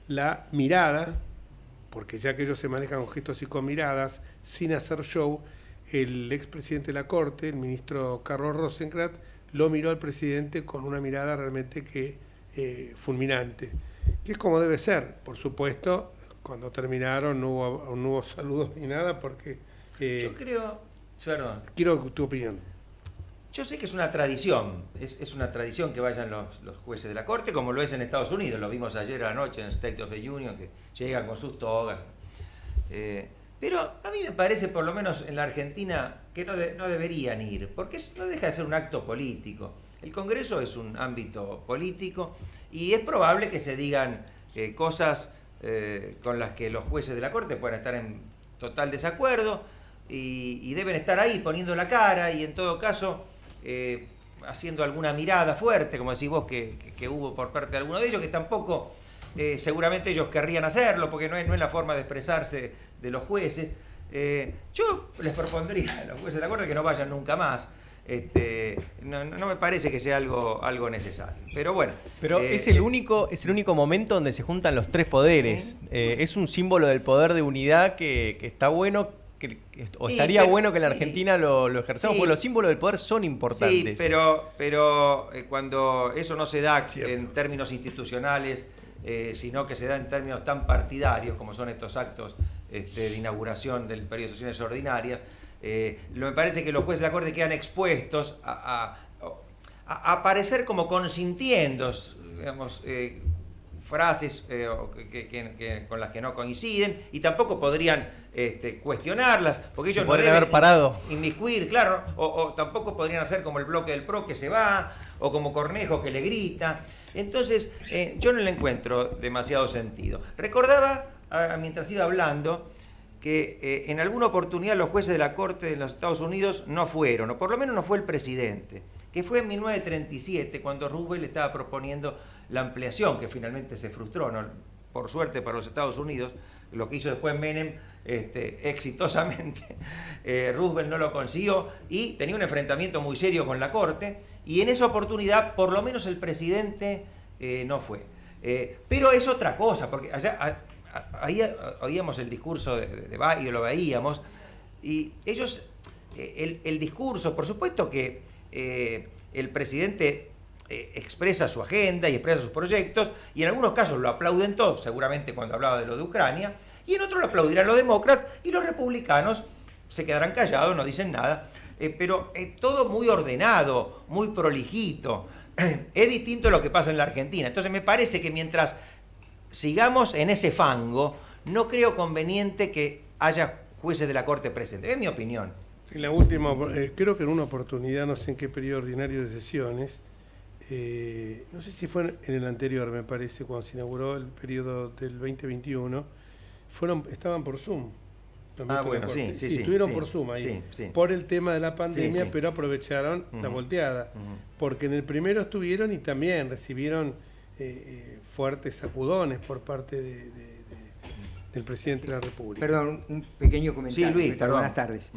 la mirada, porque ya que ellos se manejan con gestos y con miradas, sin hacer show, el expresidente de la Corte, el ministro Carlos Rosenkrantz, lo miró al presidente con una mirada realmente fulminante, Que es como debe ser, por supuesto. Cuando terminaron no hubo saludos ni nada porque... yo creo... Perdón. Quiero tu opinión. Yo sé que es una tradición, es una tradición que vayan los jueces de la Corte, como lo es en Estados Unidos, lo vimos ayer a la noche en State of the Union, que llegan con sus togas. Pero a mí me parece, por lo menos en la Argentina, que no deberían ir, porque no deja de ser un acto político. El Congreso es un ámbito político y es probable que se digan cosas con las que los jueces de la Corte puedan estar en total desacuerdo y deben estar ahí poniendo la cara y en todo caso haciendo alguna mirada fuerte, como decís vos que hubo por parte de alguno de ellos, que tampoco seguramente ellos querrían hacerlo, porque no es la forma de expresarse de los jueces. Yo les propondría a los jueces de la Corte que no vayan nunca más. No me parece que sea algo necesario, pero bueno. Pero es el único momento donde se juntan los tres poderes. Es un símbolo del poder de unidad que está bueno, estaría bueno que en la Argentina lo ejerzamos, porque los símbolos del poder son importantes. Sí, pero cuando eso no se da en términos institucionales, sino que se da en términos tan partidarios como son estos actos de inauguración del periodo de sesiones ordinarias, me parece que los jueces de la Corte quedan expuestos a aparecer como consintiendo, digamos, frases con las que no coinciden y tampoco podrían cuestionarlas, porque ellos no deben haber parado. Inmiscuir, claro, o tampoco podrían hacer como el bloque del PRO que se va, o como Cornejo que le grita. Entonces, yo no le encuentro demasiado sentido. Recordaba, mientras iba hablando, que en alguna oportunidad los jueces de la Corte de los Estados Unidos no fueron, o por lo menos no fue el presidente, que fue en 1937 cuando Roosevelt estaba proponiendo la ampliación, que finalmente se frustró, ¿no? Por suerte para los Estados Unidos, lo que hizo después Menem exitosamente, Roosevelt no lo consiguió y tenía un enfrentamiento muy serio con la Corte, y en esa oportunidad por lo menos el presidente no fue. Pero es otra cosa, porque allá... Ahí oíamos el discurso de Bayo, lo veíamos, y ellos, el discurso, por supuesto que el presidente expresa su agenda y expresa sus proyectos, y en algunos casos lo aplauden todos, seguramente cuando hablaba de lo de Ucrania, y en otros lo aplaudirán los demócratas, y los republicanos se quedarán callados, no dicen nada, pero todo muy ordenado, muy prolijito. Es distinto a lo que pasa en la Argentina. Entonces me parece que mientras sigamos en ese fango, no creo conveniente que haya jueces de la Corte presentes. Es mi opinión. En la última, creo que en una oportunidad, no sé en qué periodo ordinario de sesiones, no sé si fue en el anterior, me parece, cuando se inauguró el periodo del 2021, estaban por Zoom. Bueno, sí, estuvieron por Zoom ahí, por el tema de la pandemia, pero aprovecharon la volteada, porque en el primero estuvieron y también recibieron fuertes sacudones por parte del presidente de la República. Perdón, un pequeño comentario. Sí, Luis, buenas tardes.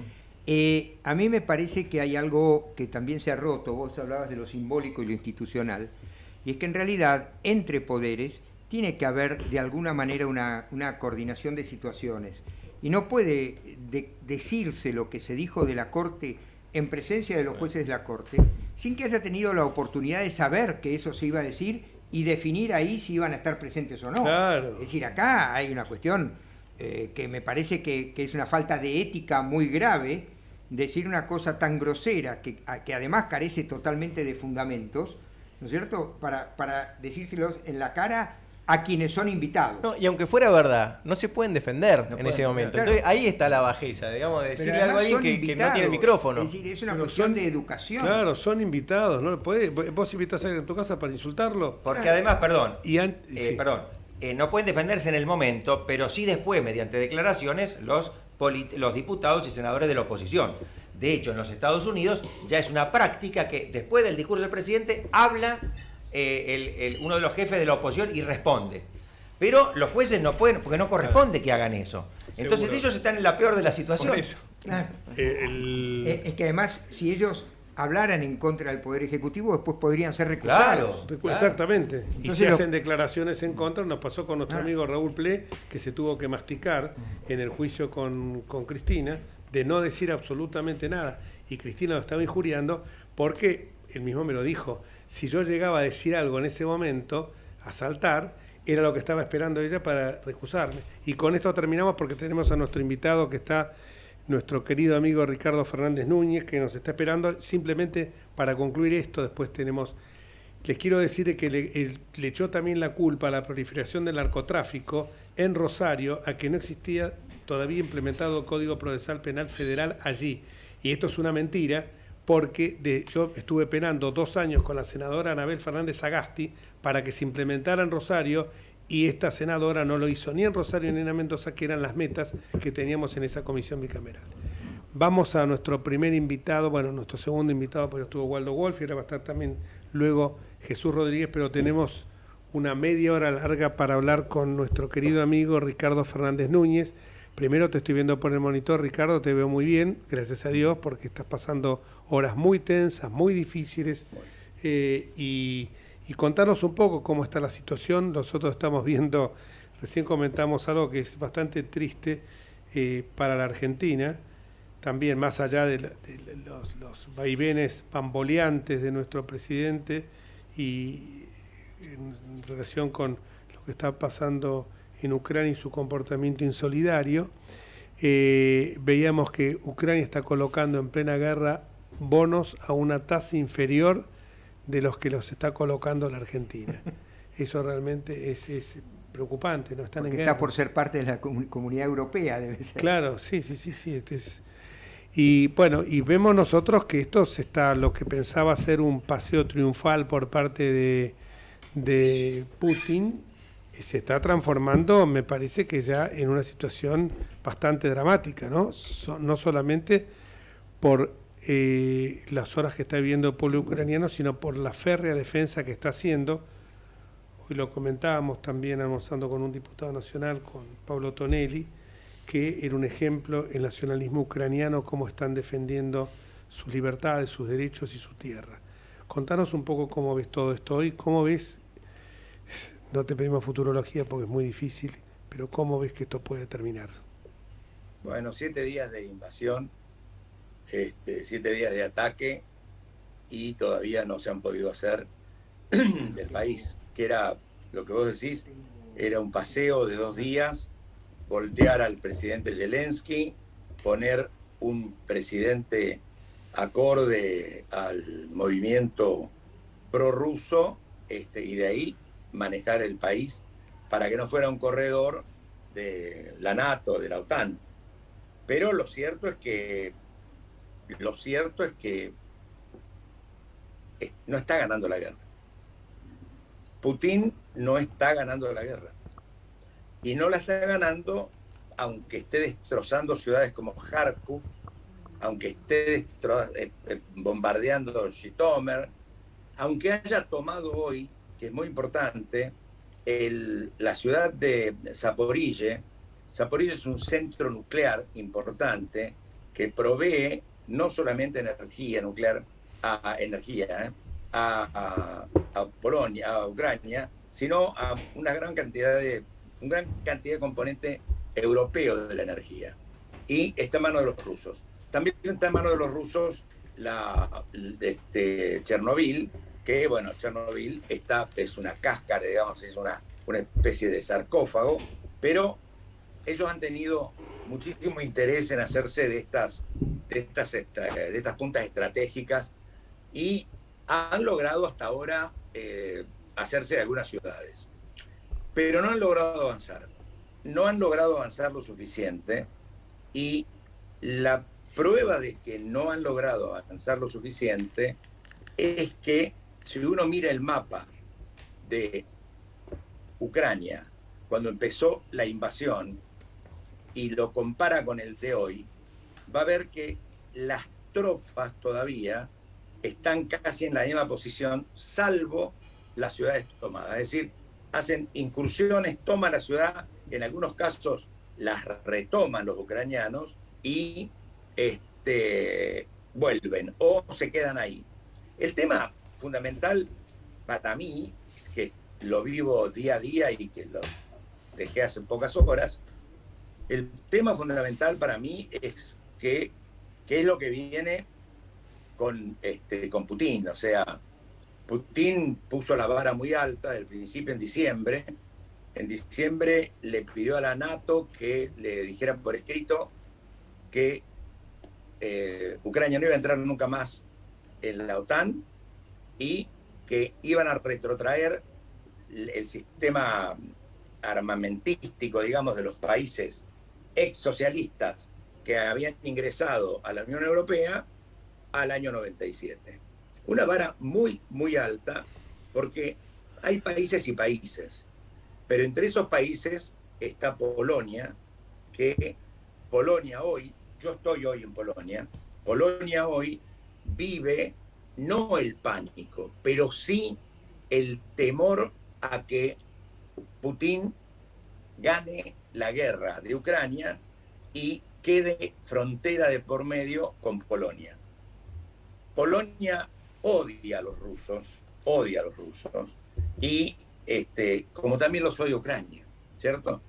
A mí me parece que hay algo que también se ha roto, vos hablabas de lo simbólico y lo institucional, y es que en realidad entre poderes tiene que haber de alguna manera una coordinación de situaciones, y no puede decirse lo que se dijo de la Corte en presencia de los jueces de la Corte, sin que haya tenido la oportunidad de saber que eso se iba a decir y definir ahí si iban a estar presentes o no. Claro. Es decir, acá hay una cuestión que me parece que es una falta de ética muy grave, decir una cosa tan grosera, que además carece totalmente de fundamentos, ¿no es cierto?, para decírselos en la cara a quienes son invitados. No, y aunque fuera verdad, no se pueden defender en ese momento. Claro. Entonces ahí está la bajeza, digamos, de decirle algo a alguien que no tiene el micrófono. Es decir, es una cuestión de educación. Claro, son invitados, ¿no? ¿Vos invitás a alguien a tu casa para insultarlo? Porque además, perdón, sí. No pueden defenderse en el momento, pero sí después, mediante declaraciones, los diputados y senadores de la oposición. De hecho, en los Estados Unidos ya es una práctica que después del discurso del presidente habla uno de los jefes de la oposición y responde. Pero los jueces no pueden, porque no corresponde que hagan eso. Entonces ellos están en la peor de las situaciones. Claro. Es que además, si ellos hablaran en contra del Poder Ejecutivo, después podrían ser recusados. Claro. Exactamente. Entonces, y si hacen declaraciones en contra, nos pasó con nuestro amigo Raúl Ple, que se tuvo que masticar en el juicio con Cristina, de no decir absolutamente nada. Y Cristina lo estaba injuriando porque, él mismo me lo dijo, si yo llegaba a decir algo en ese momento, a saltar, era lo que estaba esperando ella para recusarme. Y con esto terminamos porque tenemos a nuestro invitado que está, nuestro querido amigo Ricardo Fernández Núñez, que nos está esperando. Simplemente para concluir esto, después tenemos... Les quiero decir que le echó también la culpa a la proliferación del narcotráfico en Rosario a que no existía todavía implementado el Código Procesal Penal Federal allí. Y esto es una mentira, porque yo estuve penando 2 años con la senadora Anabel Fernández Sagasti para que se implementara en Rosario, y esta senadora no lo hizo ni en Rosario ni en Mendoza, que eran las metas que teníamos en esa comisión bicameral. Vamos a nuestro primer invitado, bueno, nuestro segundo invitado, porque estuvo Waldo Wolf y ahora va a estar también luego Jesús Rodríguez, pero tenemos una media hora larga para hablar con nuestro querido amigo Ricardo Fernández Núñez. Primero te estoy viendo por el monitor, Ricardo, te veo muy bien, gracias a Dios, porque estás pasando horas muy tensas, muy difíciles, y contanos un poco cómo está la situación. Nosotros estamos viendo, recién comentamos algo que es bastante triste para la Argentina, también más allá de los vaivenes bamboleantes de nuestro presidente y en relación con lo que está pasando en Ucrania y su comportamiento insolidario. Veíamos que Ucrania está colocando en plena guerra bonos a una tasa inferior de los que los está colocando la Argentina. Eso realmente es preocupante, ¿no? Están en guerra. Está por ser parte de la Comunidad Europea, debe ser. Claro, sí. Y bueno, y vemos nosotros que esto lo que pensaba ser un paseo triunfal por parte de Putin, se está transformando, me parece que ya en una situación bastante dramática, ¿no? No solamente por las horas que está viviendo el pueblo ucraniano, sino por la férrea defensa que está haciendo. Hoy lo comentábamos también almorzando con un diputado nacional, con Pablo Tonelli, que era un ejemplo el nacionalismo ucraniano, cómo están defendiendo sus libertades, sus derechos y su tierra. Contanos un poco cómo ves todo esto hoy, cómo ves, no te pedimos futurología porque es muy difícil, pero cómo ves que esto puede terminar. Bueno, 7 días de invasión, 7 días de ataque, y todavía no se han podido hacer del país, que era, lo que vos decís, era un paseo de 2 días, voltear al presidente Zelensky, poner un presidente acorde al movimiento prorruso, y de ahí manejar el país para que no fuera un corredor de la NATO, de la OTAN. Pero lo cierto es que no está ganando la guerra. Putin no está ganando la guerra. Y no la está ganando aunque esté destrozando ciudades como Kharkov, aunque esté bombardeando Zhytomyr, aunque haya tomado hoy, que es muy importante, la ciudad de Zaporizhzhia. Zaporizhzhia es un centro nuclear importante que provee no solamente energía nuclear, a Polonia, a Ucrania, sino a una gran cantidad de componente europeo de la energía. Y está en manos de los rusos. También está en manos de los rusos Chernobyl, que bueno, Chernobyl es una cáscara, digamos, es una especie de sarcófago, pero ellos han tenido muchísimo interés en hacerse de estas puntas estratégicas, y han logrado hasta ahora hacerse de algunas ciudades. Pero no han logrado avanzar. No han logrado avanzar lo suficiente, y la prueba de que no han logrado avanzar lo suficiente es que si uno mira el mapa de Ucrania cuando empezó la invasión y lo compara con el de hoy, va a ver que las tropas todavía están casi en la misma posición, salvo las ciudades tomadas. Es decir, hacen incursiones, toman la ciudad, en algunos casos las retoman los ucranianos y vuelven o se quedan ahí. El tema fundamental para mí, que lo vivo día a día y que lo dejé hace pocas horas, el tema fundamental para mí es qué es lo que viene con Putin. O sea, Putin puso la vara muy alta del principio en diciembre, En diciembre le pidió a la NATO que le dijera por escrito que Ucrania no iba a entrar nunca más en la OTAN y que iban a retrotraer el sistema armamentístico, digamos, de los países ex socialistas que habían ingresado a la Unión Europea al año 97. Una vara muy, muy alta, porque hay países y países, pero entre esos países está Polonia, que Polonia hoy, yo estoy hoy en Polonia, Polonia hoy vive no el pánico, pero sí el temor a que Putin gane la guerra de Ucrania y quede frontera de por medio con Polonia. Polonia odia a los rusos, y como también los odia Ucrania, ¿cierto?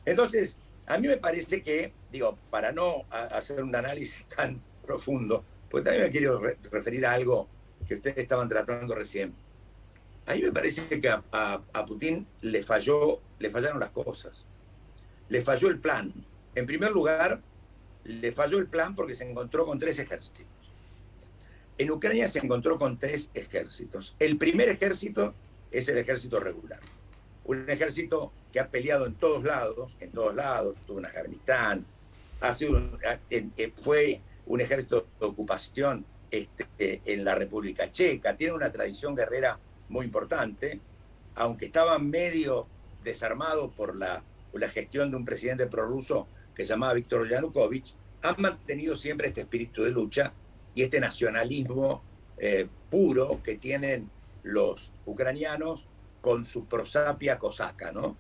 Entonces, a mí me parece que, digo, para no hacer un análisis tan profundo, pues también me quiero referir a algo que ustedes estaban tratando recién. A mí me parece que a Putin le fallaron las cosas. Le falló el plan. En primer lugar, le falló el plan porque se encontró con 3 ejércitos. En Ucrania se encontró con 3 ejércitos. El primer ejército es el ejército regular. Un ejército que ha peleado en todos lados, estuvo en Afganistán, fue un ejército de ocupación en la República Checa, tiene una tradición guerrera muy importante, aunque estaba medio desarmado por la gestión de un presidente prorruso que se llamaba Víctor Yanukovych, han mantenido siempre este espíritu de lucha y este nacionalismo puro que tienen los ucranianos con su prosapia cosaca, ¿no?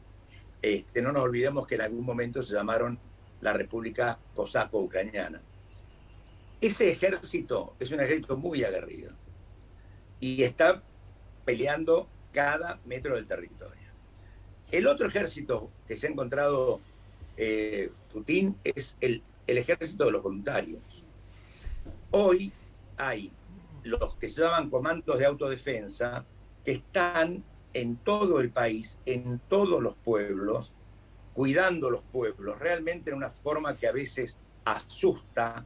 No nos olvidemos que en algún momento se llamaron la República Cosaco-Ucraniana. Ese ejército es un ejército muy aguerrido y está peleando cada metro del territorio. El otro ejército que se ha encontrado Putin es el ejército de los voluntarios. Hoy hay los que se llaman comandos de autodefensa que están en todo el país, en todos los pueblos, cuidando los pueblos, realmente en una forma que a veces asusta,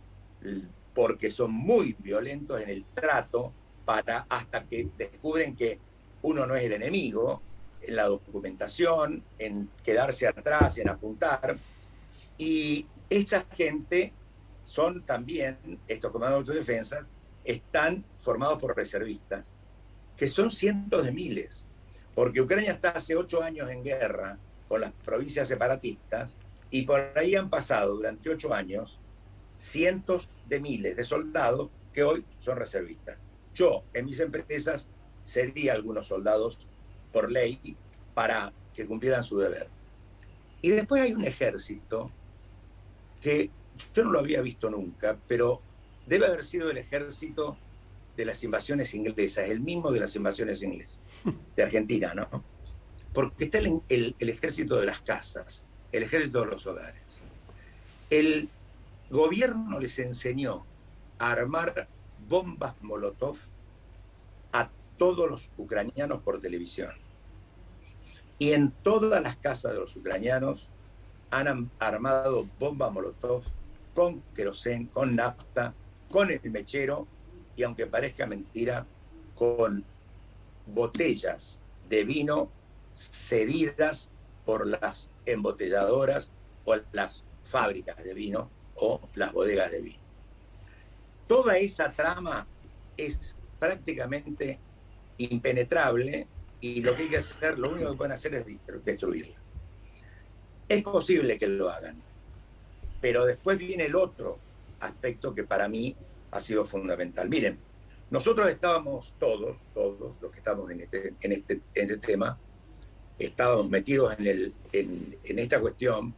porque son muy violentos en el trato, hasta que descubren que uno no es el enemigo, en la documentación, en quedarse atrás, en apuntar. Y esta gente son también, estos comandos de autodefensa, están formados por reservistas, que son cientos de miles, porque Ucrania está hace 8 años en guerra con las provincias separatistas, y por ahí han pasado durante 8 años cientos de miles de soldados que hoy son reservistas. Yo, en mis empresas, cedí a algunos soldados por ley para que cumplieran su deber. Y después hay un ejército que yo no lo había visto nunca, pero debe haber sido el ejército de las invasiones inglesas, el mismo de las invasiones inglesas, de Argentina, ¿no? Porque está el ejército de las casas, el ejército de los hogares. El gobierno les enseñó a armar bombas Molotov a todos los ucranianos por televisión. Y en todas las casas de los ucranianos han armado bombas Molotov con querosén, con nafta, con el mechero y, aunque parezca mentira, con botellas de vino cedidas por las embotelladoras o las fábricas de vino o las bodegas de vino. Toda esa trama es prácticamente impenetrable y lo que hay que hacer, lo único que pueden hacer es destruirla. Es posible que lo hagan, pero después viene el otro aspecto que para mí ha sido fundamental. Miren, nosotros estábamos todos los que estamos en este tema, estábamos metidos en esta cuestión,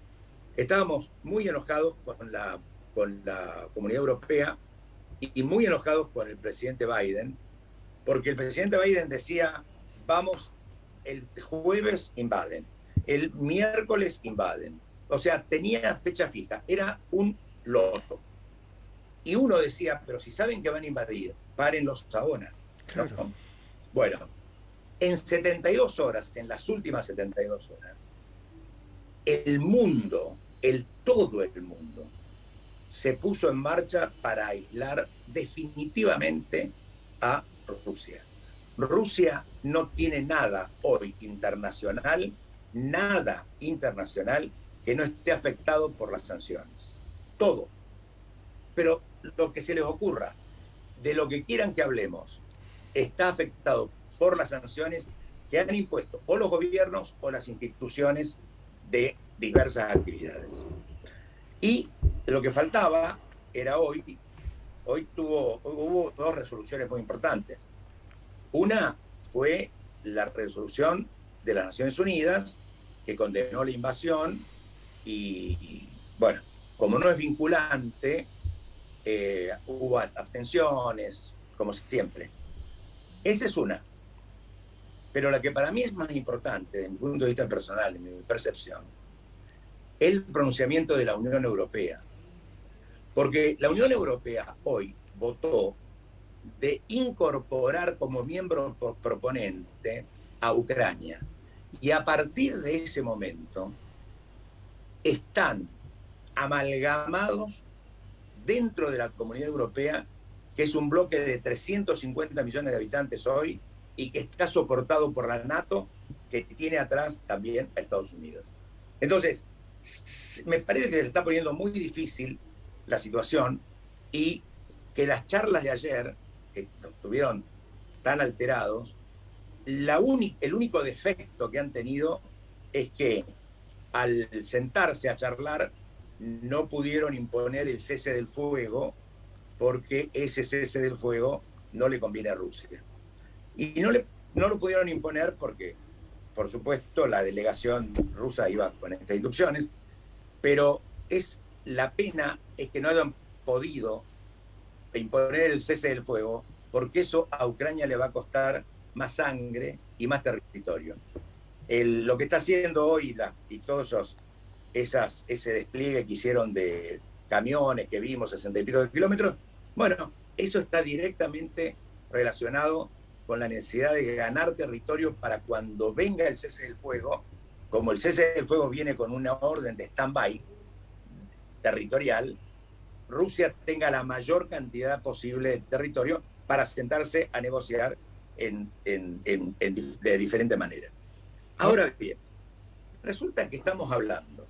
estábamos muy enojados con la Comunidad Europea y muy enojados con el presidente Biden, porque el presidente Biden decía, vamos, el jueves invaden, el miércoles invaden. O sea, tenía fecha fija, era un loto. Y uno decía, pero si saben que van a invadir, párenlos ahora. Claro. ¿No? Bueno, en 72 horas, en las últimas 72 horas, el mundo, todo el mundo, se puso en marcha para aislar definitivamente a Rusia. Rusia no tiene nada hoy internacional, que no esté afectado por las sanciones. Todo. Pero lo que se les ocurra, de lo que quieran que hablemos, está afectado por las sanciones que han impuesto o los gobiernos o las instituciones de diversas actividades. Y lo que faltaba era hoy hubo dos resoluciones muy importantes. Una fue la resolución de las Naciones Unidas que condenó la invasión y bueno, como no es vinculante, hubo abstenciones, como siempre. Esa es una. Pero la que para mí es más importante, desde mi punto de vista personal, de mi percepción, es el pronunciamiento de la Unión Europea. Porque la Unión Europea hoy votó de incorporar como miembro proponente a Ucrania. Y a partir de ese momento están amalgamados dentro de la Comunidad Europea, que es un bloque de 350 millones de habitantes hoy y que está soportado por la NATO, que tiene atrás también a Estados Unidos. Entonces, me parece que se le está poniendo muy difícil la situación y que las charlas de ayer, que estuvieron tan alterados, el único defecto que han tenido es que al sentarse a charlar no pudieron imponer el cese del fuego, porque ese cese del fuego no le conviene a Rusia. Y no lo pudieron imponer porque, por supuesto, la delegación rusa iba con estas instrucciones, pero la pena es que no hayan podido imponer el cese del fuego, porque eso a Ucrania le va a costar más sangre y más territorio. Lo que está haciendo hoy y todos ese despliegue que hicieron de camiones que vimos, 60 y pico de kilómetros, bueno, eso está directamente relacionado con la necesidad de ganar territorio para cuando venga el cese del fuego, como el cese del fuego viene con una orden de stand-by territorial, Rusia tenga la mayor cantidad posible de territorio para sentarse a negociar de diferente manera. Ahora bien, resulta que estamos hablando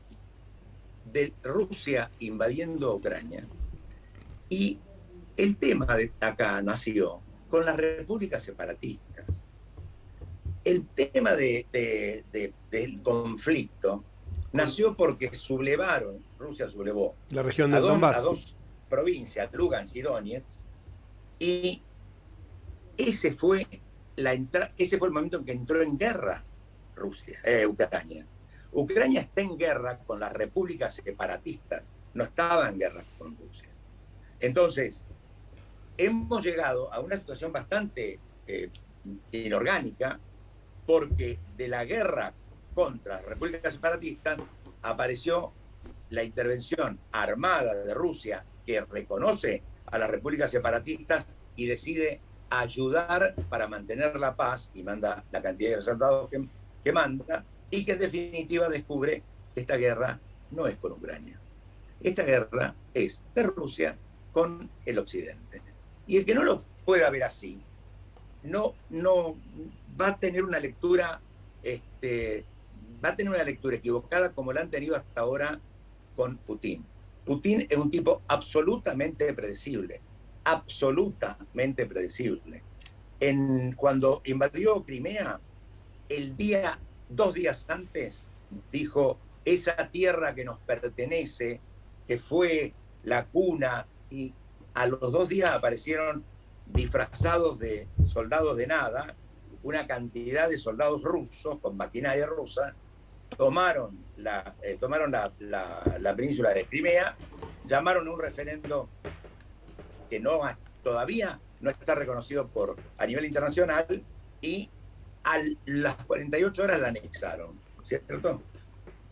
de Rusia invadiendo Ucrania y el tema de acá nació con las repúblicas separatistas. El tema del conflicto nació porque Rusia sublevó la región del Donbass a dos provincias, Lugansk y Donetsk, y ese fue el momento en que entró en guerra Ucrania. Ucrania está en guerra con las repúblicas separatistas, no estaba en guerra con Rusia. Entonces, hemos llegado a una situación bastante inorgánica, porque de la guerra contra las repúblicas separatistas apareció la intervención armada de Rusia, que reconoce a las repúblicas separatistas y decide ayudar para mantener la paz y manda la cantidad de soldados que manda, y que en definitiva descubre que esta guerra no es con Ucrania. Esta guerra es de Rusia con el Occidente. Y el que no lo pueda ver así, no va a tener una lectura, equivocada como la han tenido hasta ahora con Putin. Putin es un tipo absolutamente predecible. Cuando invadió Crimea, 2 días antes, dijo: esa tierra que nos pertenece, que fue la cuna, y a los 2 días aparecieron disfrazados de soldados de nada, una cantidad de soldados rusos con maquinaria rusa, tomaron la península de Crimea, llamaron a un referendo que todavía no está reconocido a nivel internacional, y a las 48 horas la anexaron, ¿cierto?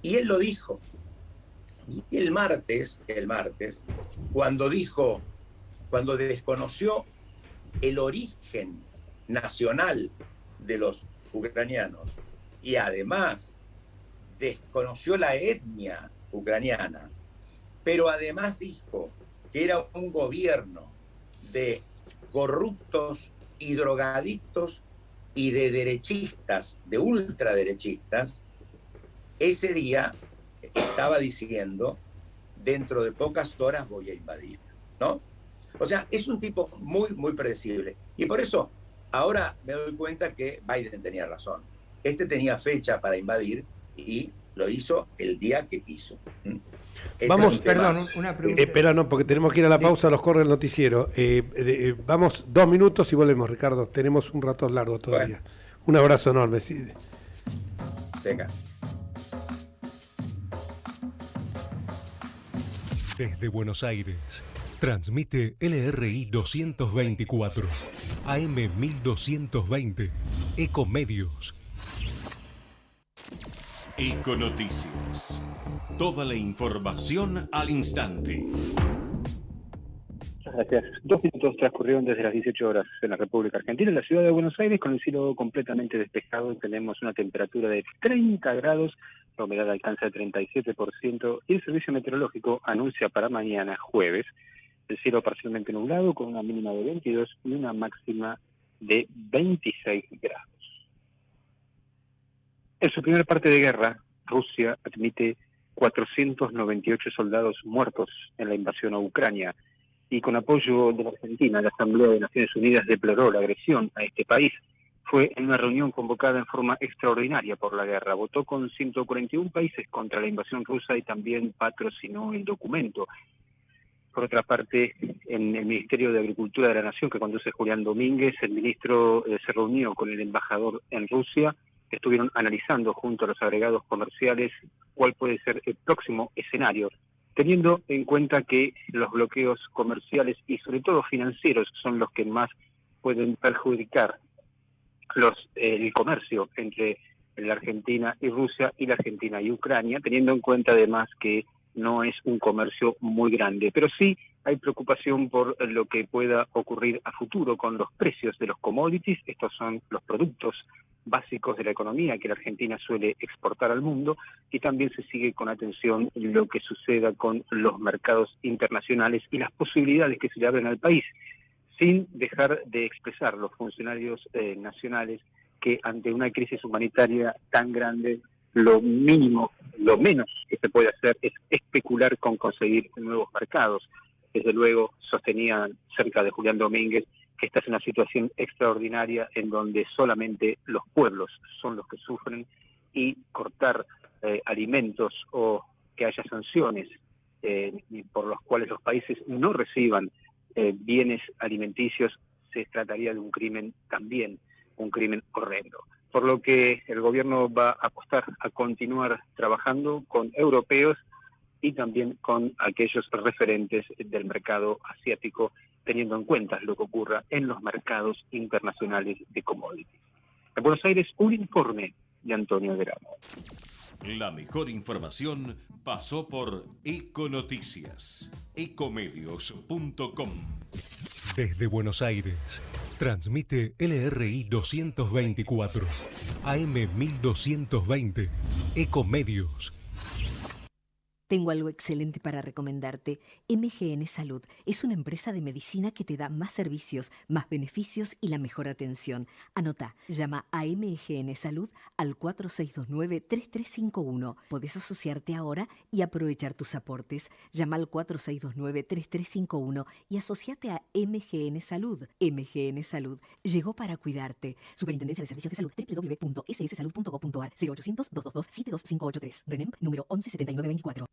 Y él lo dijo. Y el martes, cuando desconoció el origen nacional de los ucranianos y además desconoció la etnia ucraniana, pero además dijo que era un gobierno de corruptos y drogadictos y de derechistas, de ultraderechistas, ese día estaba diciendo, dentro de pocas horas voy a invadir, ¿no? O sea, es un tipo muy, muy predecible. Y por eso, ahora me doy cuenta que Biden tenía razón. Este tenía fecha para invadir y lo hizo el día que quiso. Vamos, perdón, una pregunta. Espera, no, porque tenemos que ir a la pausa, nos corre el noticiero. Vamos 2 minutos y volvemos, Ricardo. Tenemos un rato largo todavía. Bueno. Un abrazo enorme. Sí. Venga. Desde Buenos Aires, transmite LRI 224, AM 1220, Ecomedios. Econoticias. Toda la información al instante. Muchas gracias. 2 minutos transcurrieron desde las 18 horas en la República Argentina. En la ciudad de Buenos Aires, con el cielo completamente despejado, tenemos una temperatura de 30 grados, la humedad alcanza el 37% y el servicio meteorológico anuncia para mañana, jueves, el cielo parcialmente nublado con una mínima de 22 y una máxima de 26 grados. En su primera parte de guerra, Rusia admite 498 soldados muertos en la invasión a Ucrania y con apoyo de la Argentina, la Asamblea de Naciones Unidas deploró la agresión a este país. Fue en una reunión convocada en forma extraordinaria por la guerra. Votó con 141 países contra la invasión rusa y también patrocinó el documento. Por otra parte, en el Ministerio de Agricultura de la Nación, que conduce Julián Domínguez, el ministro se reunió con el embajador en Rusia. Estuvieron analizando junto a los agregados comerciales cuál puede ser el próximo escenario, teniendo en cuenta que los bloqueos comerciales y sobre todo financieros son los que más pueden perjudicar el comercio entre la Argentina y Rusia y la Argentina y Ucrania, teniendo en cuenta además que no es un comercio muy grande, pero sí hay preocupación por lo que pueda ocurrir a futuro con los precios de los commodities. Estos son los productos básicos de la economía que la Argentina suele exportar al mundo, y también se sigue con atención lo que suceda con los mercados internacionales y las posibilidades que se le abren al país, sin dejar de expresar los funcionarios nacionales que ante una crisis humanitaria tan grande, lo menos que se puede hacer es especular con conseguir nuevos mercados. Desde luego, sostenían cerca de Julián Domínguez que esta es una situación extraordinaria en donde solamente los pueblos son los que sufren, y cortar alimentos o que haya sanciones por los cuales los países no reciban bienes alimenticios, se trataría de un crimen también, un crimen horrendo. Por lo que el gobierno va a apostar a continuar trabajando con europeos y también con aquellos referentes del mercado asiático, teniendo en cuenta lo que ocurra en los mercados internacionales de commodities. En Buenos Aires, un informe de Antonio Gramo. La mejor información pasó por Econoticias, ecomedios.com. Desde Buenos Aires, transmite LRI 224, AM 1220, Ecomedios. Tengo algo excelente para recomendarte. MGN Salud es una empresa de medicina que te da más servicios, más beneficios y la mejor atención. Anota, llama a MGN Salud al 4629-3351. Podés asociarte ahora y aprovechar tus aportes. Llama al 4629-3351 y asociate a MGN Salud. MGN Salud llegó para cuidarte. Superintendencia de Servicios de Salud, www.sssalud.gov.ar, 0800-222-72583. RENEM, número 117924.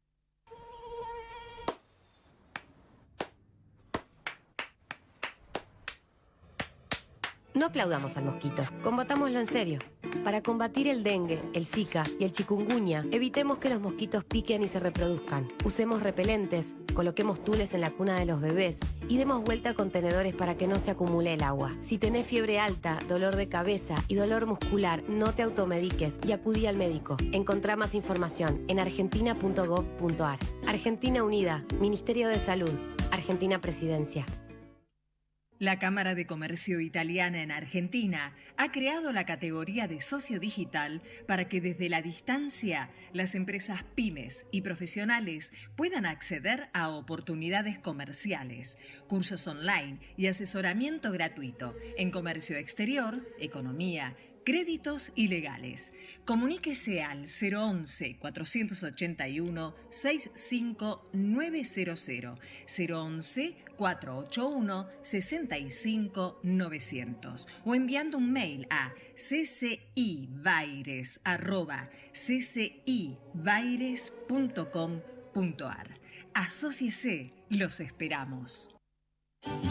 No aplaudamos al mosquito, combatámoslo en serio. Para combatir el dengue, el zika y el chikungunya, evitemos que los mosquitos piquen y se reproduzcan. Usemos repelentes, coloquemos tules en la cuna de los bebés y demos vuelta a contenedores para que no se acumule el agua. Si tenés fiebre alta, dolor de cabeza y dolor muscular, no te automediques y acudí al médico. Encontrá más información en argentina.gov.ar. Argentina Unida, Ministerio de Salud, Argentina Presidencia. La Cámara de Comercio Italiana en Argentina ha creado la categoría de socio digital para que desde la distancia las empresas pymes y profesionales puedan acceder a oportunidades comerciales, cursos online y asesoramiento gratuito en comercio exterior, economía, créditos y legales. Comuníquese al 011-481-65900, 011-481-65900 o enviando un mail a ccibaires@ccibaires.com.ar. Asóciese, los esperamos.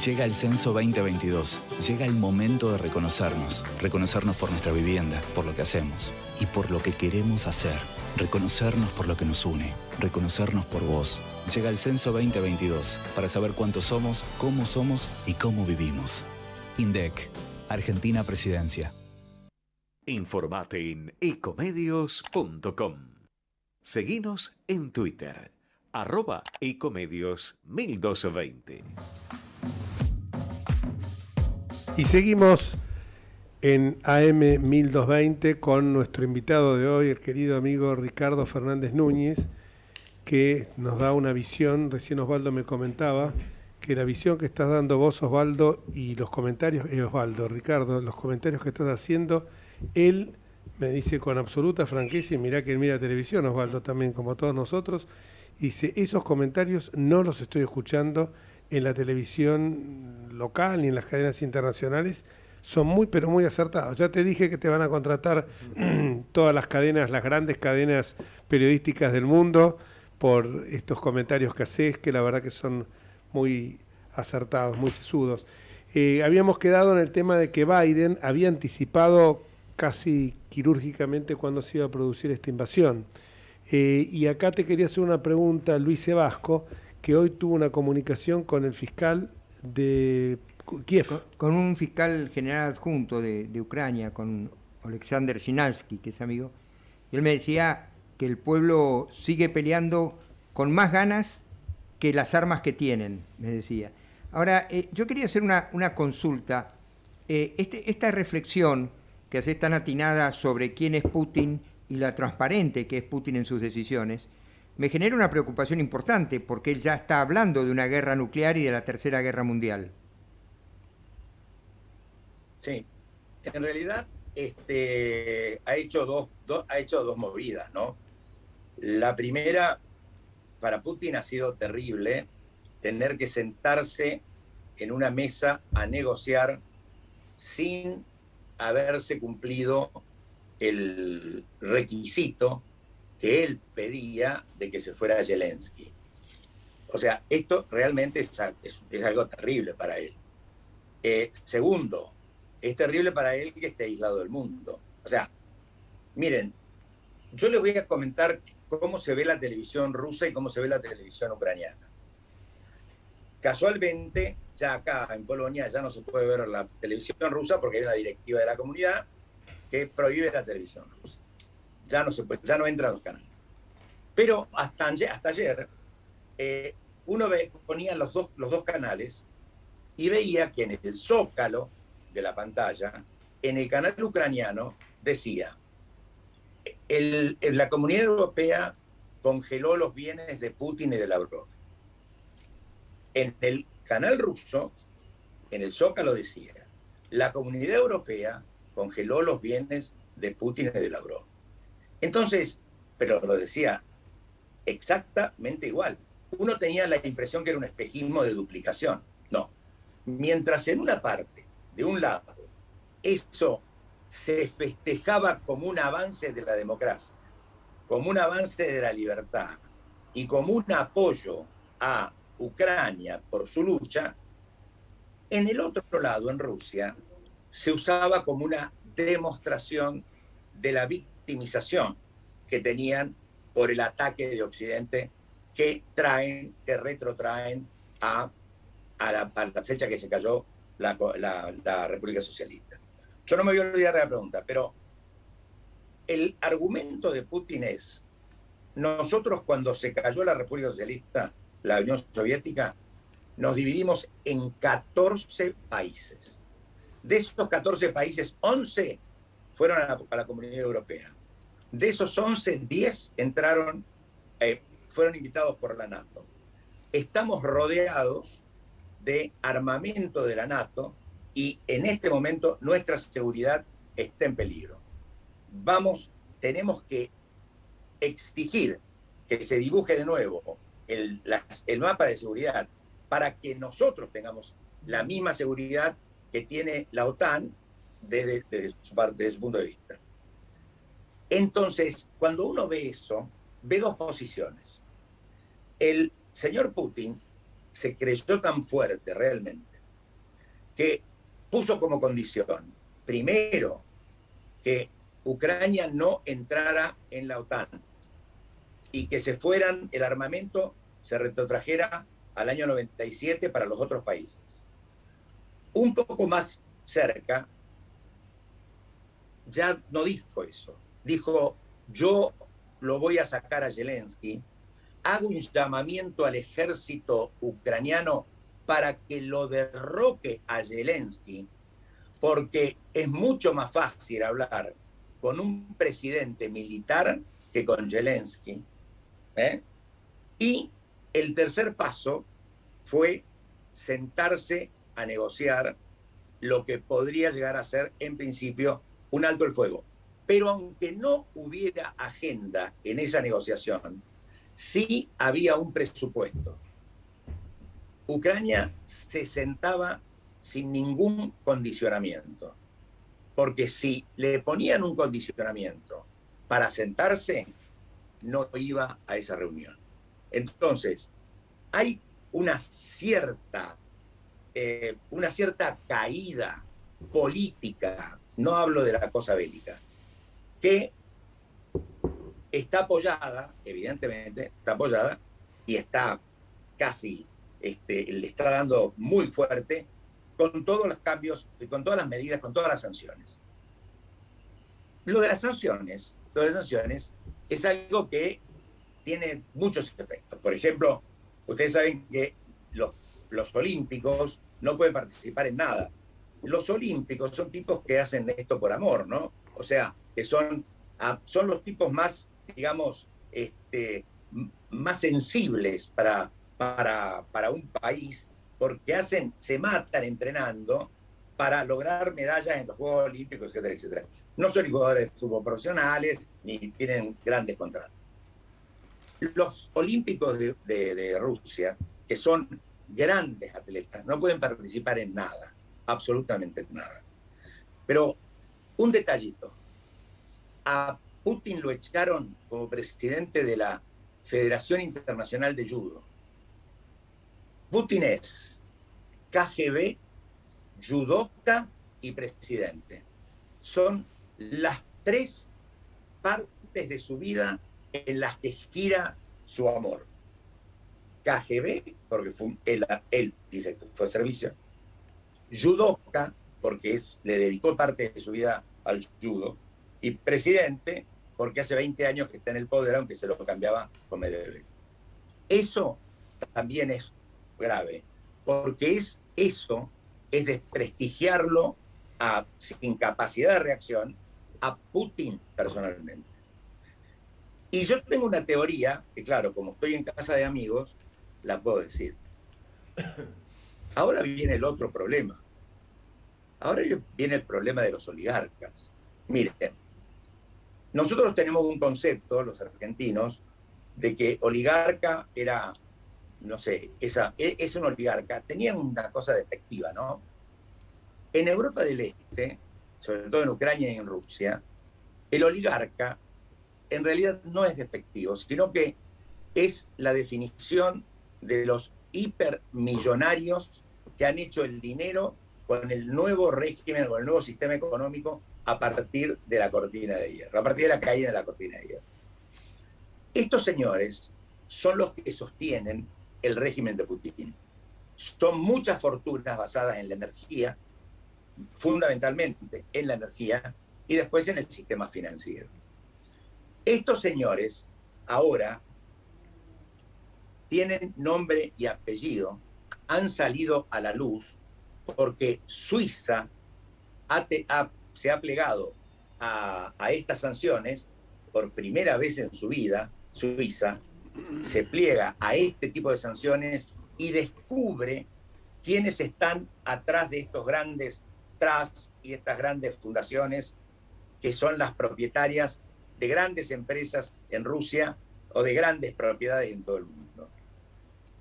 Llega el Censo 2022. Llega el momento de reconocernos. Reconocernos por nuestra vivienda, por lo que hacemos y por lo que queremos hacer. Reconocernos por lo que nos une. Reconocernos por vos. Llega el Censo 2022 para saber cuántos somos, y cómo vivimos. INDEC. Argentina Presidencia. Informate en ecomedios.com. Seguinos en Twitter, @ecomedios1220. Y seguimos en AM 1220 con nuestro invitado de hoy, el querido amigo Ricardo Fernández Núñez, que nos da una visión. Recién Osvaldo me comentaba que la visión que estás dando vos, Osvaldo, y los comentarios, Ricardo, los comentarios que estás haciendo, él me dice con absoluta franqueza, y mirá que él mira televisión, Osvaldo, también como todos nosotros, dice, esos comentarios no los estoy escuchando en la televisión local ni en las cadenas internacionales, son muy pero muy acertados. Ya te dije que te van a contratar todas las cadenas, las grandes cadenas periodísticas del mundo por estos comentarios que haces, que la verdad que son muy acertados, muy sesudos. Habíamos quedado en el tema de que Biden había anticipado casi quirúrgicamente cuándo se iba a producir esta invasión. Y acá te quería hacer una pregunta, Luis Sebasco, que hoy tuvo una comunicación con el fiscal de Kiev. Con un fiscal general adjunto de Ucrania, con Alexander Shinalski, que es amigo, y él me decía que el pueblo sigue peleando con más ganas que las armas que tienen, me decía. Ahora, yo quería hacer una consulta. Esta reflexión que haces tan atinada sobre quién es Putin y la transparente que es Putin en sus decisiones, me genera una preocupación importante, porque él ya está hablando de una guerra nuclear y de la Tercera Guerra Mundial. Sí, en realidad ha hecho dos movidas, ¿no? La primera, para Putin ha sido terrible tener que sentarse en una mesa a negociar sin haberse cumplido el requisito que él pedía de que se fuera Zelensky. O sea, esto realmente es algo terrible para él. Segundo, es terrible para él que esté aislado del mundo. O sea, miren, yo les voy a comentar cómo se ve la televisión rusa y cómo se ve la televisión ucraniana. Casualmente, ya acá en Polonia ya no se puede ver la televisión rusa porque hay una directiva de la comunidad que prohíbe la televisión rusa. Ya no se puede, ya no entran los canales. Pero hasta ayer uno ponía los dos canales y veía que en el zócalo de la pantalla, en el canal ucraniano, decía: la Comunidad Europea congeló los bienes de Putin y de Lavrov. En el canal ruso, en el zócalo decía: la Comunidad Europea congeló los bienes de Putin y de Lavrov. Entonces, pero lo decía exactamente igual. Uno tenía la impresión que era un espejismo de duplicación. No. Mientras en una parte, de un lado, eso se festejaba como un avance de la democracia, como un avance de la libertad y como un apoyo a Ucrania por su lucha, en el otro lado, en Rusia, se usaba como una demostración de la victimización que tenían por el ataque de Occidente que retrotraen a la fecha que se cayó la República Socialista. Yo no me voy a olvidar de la pregunta, pero el argumento de Putin es: nosotros cuando se cayó la República Socialista, la Unión Soviética, nos dividimos en 14 países. De esos 14 países, 11 fueron a la Comunidad Europea. De esos 11, 10 fueron invitados por la NATO. Estamos rodeados de armamento de la NATO y en este momento nuestra seguridad está en peligro. Tenemos que exigir que se dibuje de nuevo el mapa de seguridad para que nosotros tengamos la misma seguridad que tiene la OTAN desde su punto de vista. Entonces, cuando uno ve eso, ve dos posiciones. El señor Putin se creyó tan fuerte realmente que puso como condición, primero, que Ucrania no entrara en la OTAN y que el armamento se retrotrajera al año 97 para los otros países. Un poco más cerca, ya no dijo eso. Dijo, yo lo voy a sacar a Zelensky, hago un llamamiento al ejército ucraniano para que lo derroque a Zelensky, porque es mucho más fácil hablar con un presidente militar que con Zelensky. Y el tercer paso fue sentarse a negociar lo que podría llegar a ser, en principio, un alto el fuego. Pero aunque no hubiera agenda en esa negociación, sí había un presupuesto. Ucrania se sentaba sin ningún condicionamiento, porque si le ponían un condicionamiento para sentarse, no iba a esa reunión. Entonces, hay una cierta caída política, no hablo de la cosa bélica, que está apoyada, evidentemente, está apoyada y está casi, le está dando muy fuerte con todos los cambios, con todas las medidas, con todas las sanciones. Lo de las sanciones es algo que tiene muchos efectos. Por ejemplo, ustedes saben que los olímpicos no pueden participar en nada. Los olímpicos son tipos que hacen esto por amor, ¿no? O sea, que son los tipos más, digamos, más sensibles para un país, porque se matan entrenando para lograr medallas en los Juegos Olímpicos, etcétera, etcétera. No son jugadores de fútbol profesionales, ni tienen grandes contratos. Los olímpicos de Rusia, que son grandes atletas, no pueden participar en nada, absolutamente nada. Pero un detallito, a Putin lo echaron como presidente de la Federación Internacional de Judo. Putin es KGB, judoka y presidente. Son las tres partes de su vida en las que gira su amor. KGB, porque él dice que fue servicio. Judoka, porque le dedicó parte de su vida al judo. Y presidente, porque hace 20 años que está en el poder, aunque se lo cambiaba con Medvedev. Eso también es grave, porque eso es desprestigiarlo sin capacidad de reacción a Putin personalmente. Y yo tengo una teoría, que claro, como estoy en casa de amigos, la puedo decir. Ahora viene el otro problema. Ahora viene el problema de los oligarcas. Miren, nosotros tenemos un concepto, los argentinos, de que oligarca era, no sé, es un oligarca. Tenían una cosa despectiva, ¿no? En Europa del Este, sobre todo en Ucrania y en Rusia, el oligarca en realidad no es despectivo, sino que es la definición de los hipermillonarios que han hecho el dinero con el nuevo régimen, con el nuevo sistema económico a partir de la cortina de hierro, a partir de la caída de la cortina de hierro. Estos señores son los que sostienen el régimen de Putin. Son muchas fortunas basadas en la energía, fundamentalmente en la energía, y después en el sistema financiero. Estos señores ahora tienen nombre y apellido han salido a la luz porque Suiza se ha plegado a estas sanciones por primera vez en su vida. Suiza se pliega a este tipo de sanciones y descubre quiénes están atrás de estos grandes trusts y estas grandes fundaciones que son las propietarias de grandes empresas en Rusia o de grandes propiedades en todo el mundo.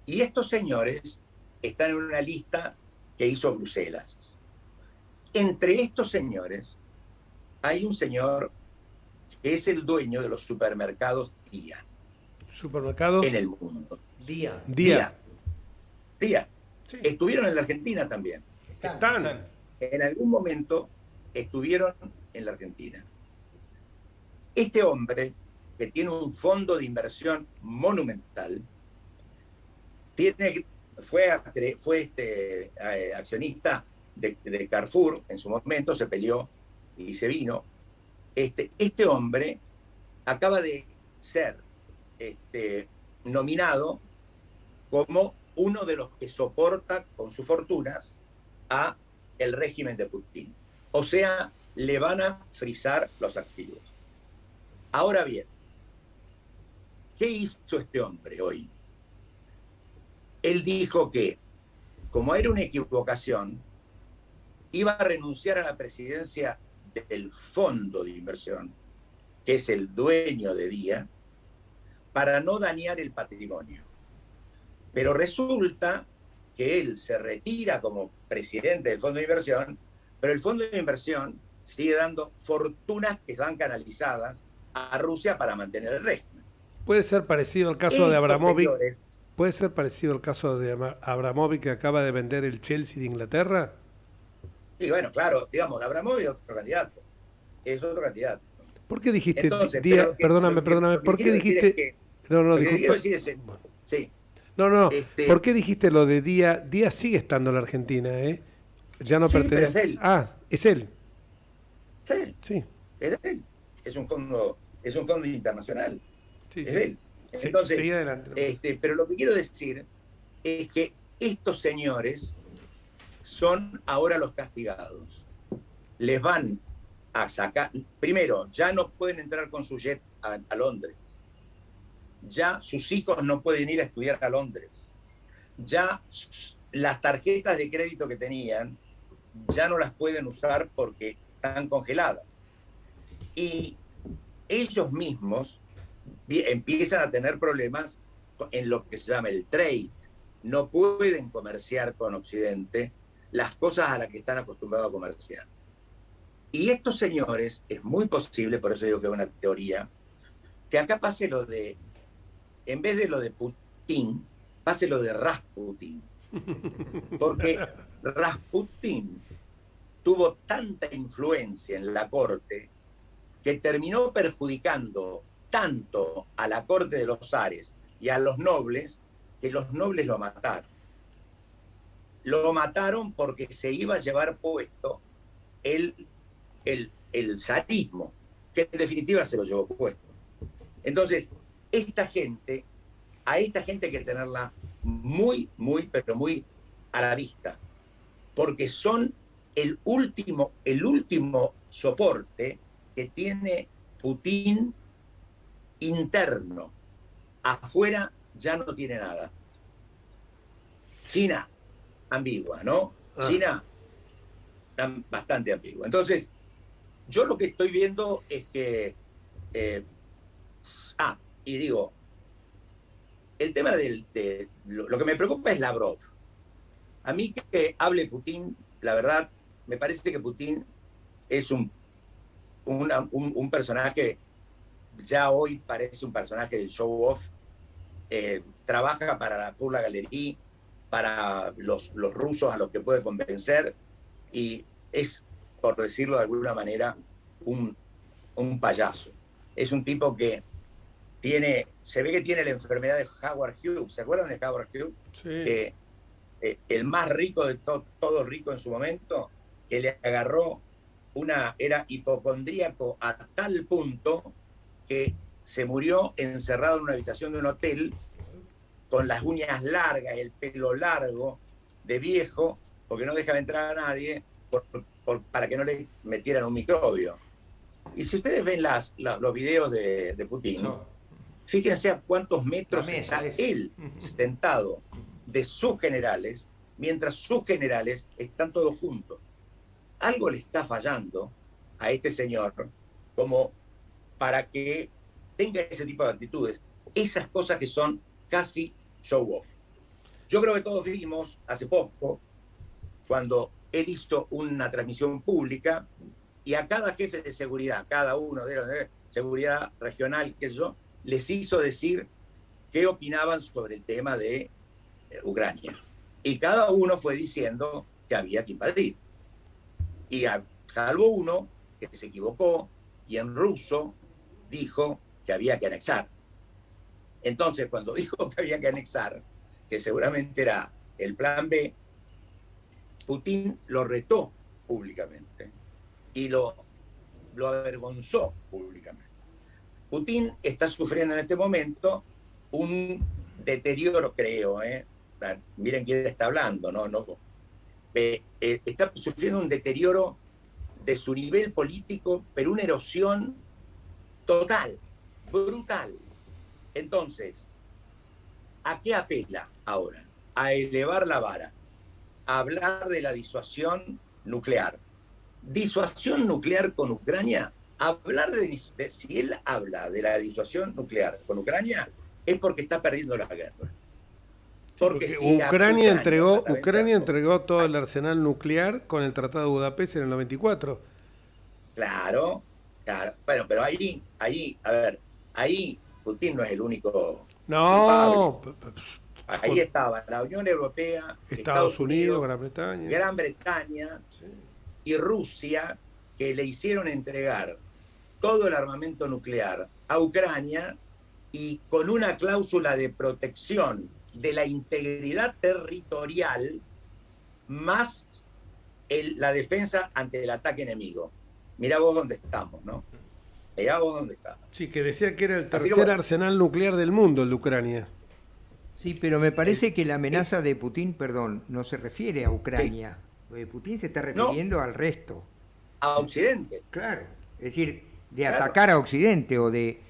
Y estos señores están en una lista que hizo Bruselas. Entre estos señores hay un señor que es el dueño de los supermercados Día. ¿Supermercados? En el mundo. Día. Sí. Estuvieron en la Argentina también. Están. En algún momento estuvieron en la Argentina. Este hombre, que tiene un fondo de inversión monumental, fue accionista de Carrefour en su momento, se peleó y se vino. Este hombre acaba de ser nominado como uno de los que soporta con sus fortunas a el régimen de Putin. O sea, le van a frizar los activos. Ahora bien, ¿qué hizo este hombre hoy? Él dijo que, como era una equivocación, iba a renunciar a la presidencia del fondo de inversión, que es el dueño de Día, para no dañar el patrimonio. Pero resulta que él se retira como presidente del fondo de inversión, pero el fondo de inversión sigue dando fortunas que van canalizadas a Rusia para mantener el régimen. Puede ser parecido al caso de Abramovich. ¿Puede ser parecido al caso de Abramovich, que acaba de vender el Chelsea de Inglaterra? Sí, bueno, claro, digamos, Abramovich es otro candidato. Es otro candidato. ¿Por qué dijiste Entonces, Día? Perdóname. ¿Por qué dijiste? No, disculpa. Sí. No. ¿Por qué dijiste lo de Día? Día sigue estando en la Argentina, ¿eh? Ya no pertenece. Pero es él. Ah, es él. Sí. Es de él. Es un fondo internacional. Sí, es de él. Entonces, sigue adelante. Pero lo que quiero decir es que estos señores son ahora los castigados. Les van a sacar, primero, ya no pueden entrar con su jet a Londres. Ya sus hijos no pueden ir a estudiar a Londres. Ya las tarjetas de crédito que tenían ya no las pueden usar porque están congeladas. Y ellos mismos empiezan a tener problemas en lo que se llama el trade. No pueden comerciar con Occidente las cosas a las que están acostumbrados a comerciar. Y estos señores, es muy posible, por eso digo que es una teoría, que acá pase lo de, en vez de lo de Putin, pase lo de Rasputin. Porque Rasputin tuvo tanta influencia en la corte que terminó perjudicando tanto a la corte de los zares y a los nobles, que los nobles lo mataron. Lo mataron porque se iba a llevar puesto el zarismo, que en definitiva se lo llevó puesto. Entonces, a esta gente hay que tenerla muy, pero muy a la vista, porque son el último soporte que tiene Putin interno. Afuera ya no tiene nada. China, ambigua, ¿no? China, bastante ambigua. Entonces, yo lo que estoy viendo es que... y digo, el tema lo que me preocupa es Lavrov. A mí que hable Putin, la verdad, me parece que Putin es un personaje, ya hoy parece un personaje del show off, trabaja para la Galerie, para los rusos a los que puede convencer, y es, por decirlo de alguna manera, un payaso. Es un tipo que se ve que tiene la enfermedad de Howard Hughes. ¿Se acuerdan de Howard Hughes? Sí. El más rico de todo rico en su momento, que le agarró era hipocondríaco a tal punto que se murió encerrado en una habitación de un hotel con las uñas largas, el pelo largo, de viejo porque no dejaba entrar a nadie para que no le metieran un microbio. Y si ustedes ven los videos de Putin, fíjense a cuántos metros está él sentado de sus generales, mientras sus generales están todos juntos. Algo le está fallando a este señor como para que tenga ese tipo de actitudes, esas cosas que son casi show off. Yo creo que todos vimos hace poco, cuando él hizo una transmisión pública y a cada jefe de seguridad, cada uno de los de seguridad regional, que yo, les hizo decir qué opinaban sobre el tema de Ucrania. Y cada uno fue diciendo que había que invadir. Y salvo uno que se equivocó y en ruso dijo que había que anexar. Entonces, cuando dijo que había que anexar, que seguramente era el plan B, Putin lo retó públicamente y lo avergonzó públicamente. Putin está sufriendo en este momento un deterioro, creo, miren quién está hablando, está sufriendo un deterioro de su nivel político, pero una erosión total, brutal. Entonces, ¿a qué apela ahora? A elevar la vara, a hablar de la disuasión nuclear. Disuasión nuclear con Ucrania, hablar si él habla de la disuasión nuclear con Ucrania, es porque está perdiendo la guerra. Porque si Ucrania entregó todo el arsenal nuclear con el Tratado de Budapest en el 94. Claro. Bueno, pero ahí, a ver, ahí Putin no es el único. No. Ahí estaba la Unión Europea, Estados Unidos, Gran Bretaña sí, y Rusia, que le hicieron entregar todo el armamento nuclear a Ucrania y con una cláusula de protección de la integridad territorial más la defensa ante el ataque enemigo. Mirá vos dónde estamos, ¿no? Mirá vos dónde estamos. Sí, que decía que era el tercer arsenal nuclear del mundo, el de Ucrania. Sí, pero me parece que la amenaza de Putin, no se refiere a Ucrania. Sí. Putin se está refiriendo al resto. A Occidente. Claro. Es decir, de atacar a Occidente o de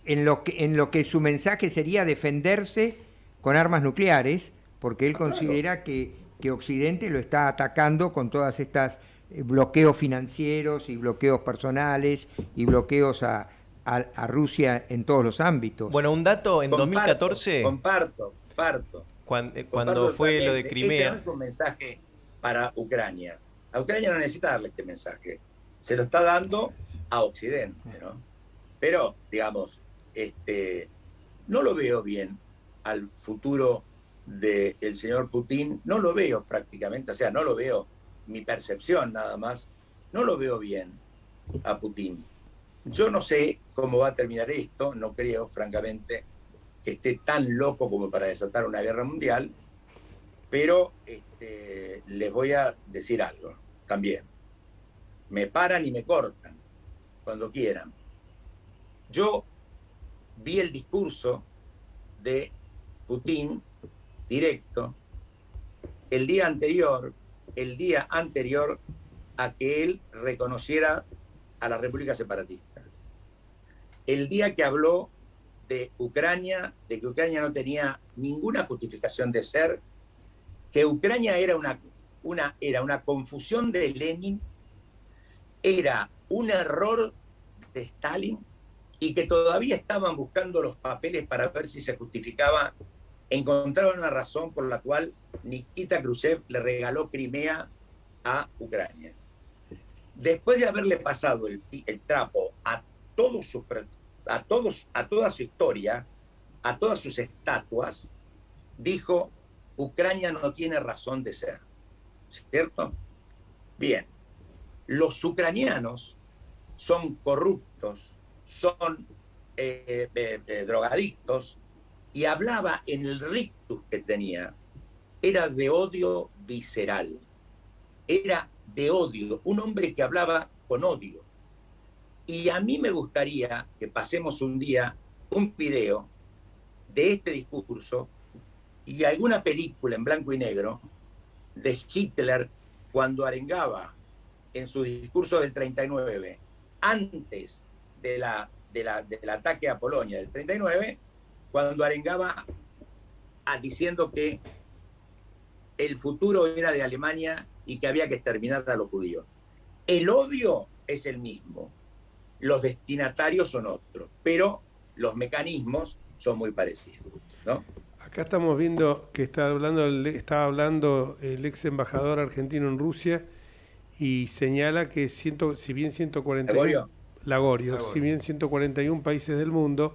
en lo que su mensaje sería defenderse con armas nucleares, porque él considera que Occidente lo está atacando con todas estas bloqueos financieros y bloqueos personales y bloqueos a Rusia en todos los ámbitos. Bueno, un dato, en 2014... Comparto. Cuando fue lo de Crimea... Este no es un mensaje para Ucrania. A Ucrania no necesita darle este mensaje. Se lo está dando a Occidente, ¿no? Pero, digamos, no lo veo bien al futuro del señor Putin. No lo veo prácticamente, o sea, no lo veo, mi percepción nada más, no lo veo bien a Putin. Yo no sé cómo va a terminar esto, no creo, francamente, que esté tan loco como para desatar una guerra mundial, pero les voy a decir algo también. Me paran y me cortan cuando quieran. Yo vi el discurso de Putin directo el día anterior a que él reconociera a la República Separatista. El día que habló de Ucrania, de que Ucrania no tenía ninguna justificación de ser, que Ucrania era una confusión de Lenin, era un error de Stalin y que todavía estaban buscando los papeles para ver si se justificaba, encontraban una razón por la cual Nikita Khrushchev le regaló Crimea a Ucrania. Después de haberle pasado el trapo a toda su historia, a todas sus estatuas, dijo: Ucrania no tiene razón de ser. ¿Cierto? Bien. Los ucranianos son corruptos, son drogadictos, y hablaba en el rictus que tenía, era de odio visceral, era de odio, un hombre que hablaba con odio. Y a mí me gustaría que pasemos un día un video de este discurso y alguna película en blanco y negro de Hitler cuando arengaba en su discurso del 39, antes del ataque a Polonia del 39, cuando arengaba diciendo que el futuro era de Alemania y que había que exterminar a los judíos. El odio es el mismo, los destinatarios son otros, pero los mecanismos son muy parecidos, ¿no? Acá estamos viendo que estaba hablando el ex embajador argentino en Rusia y señala que si bien 141 Lagorio, si bien 141 países del mundo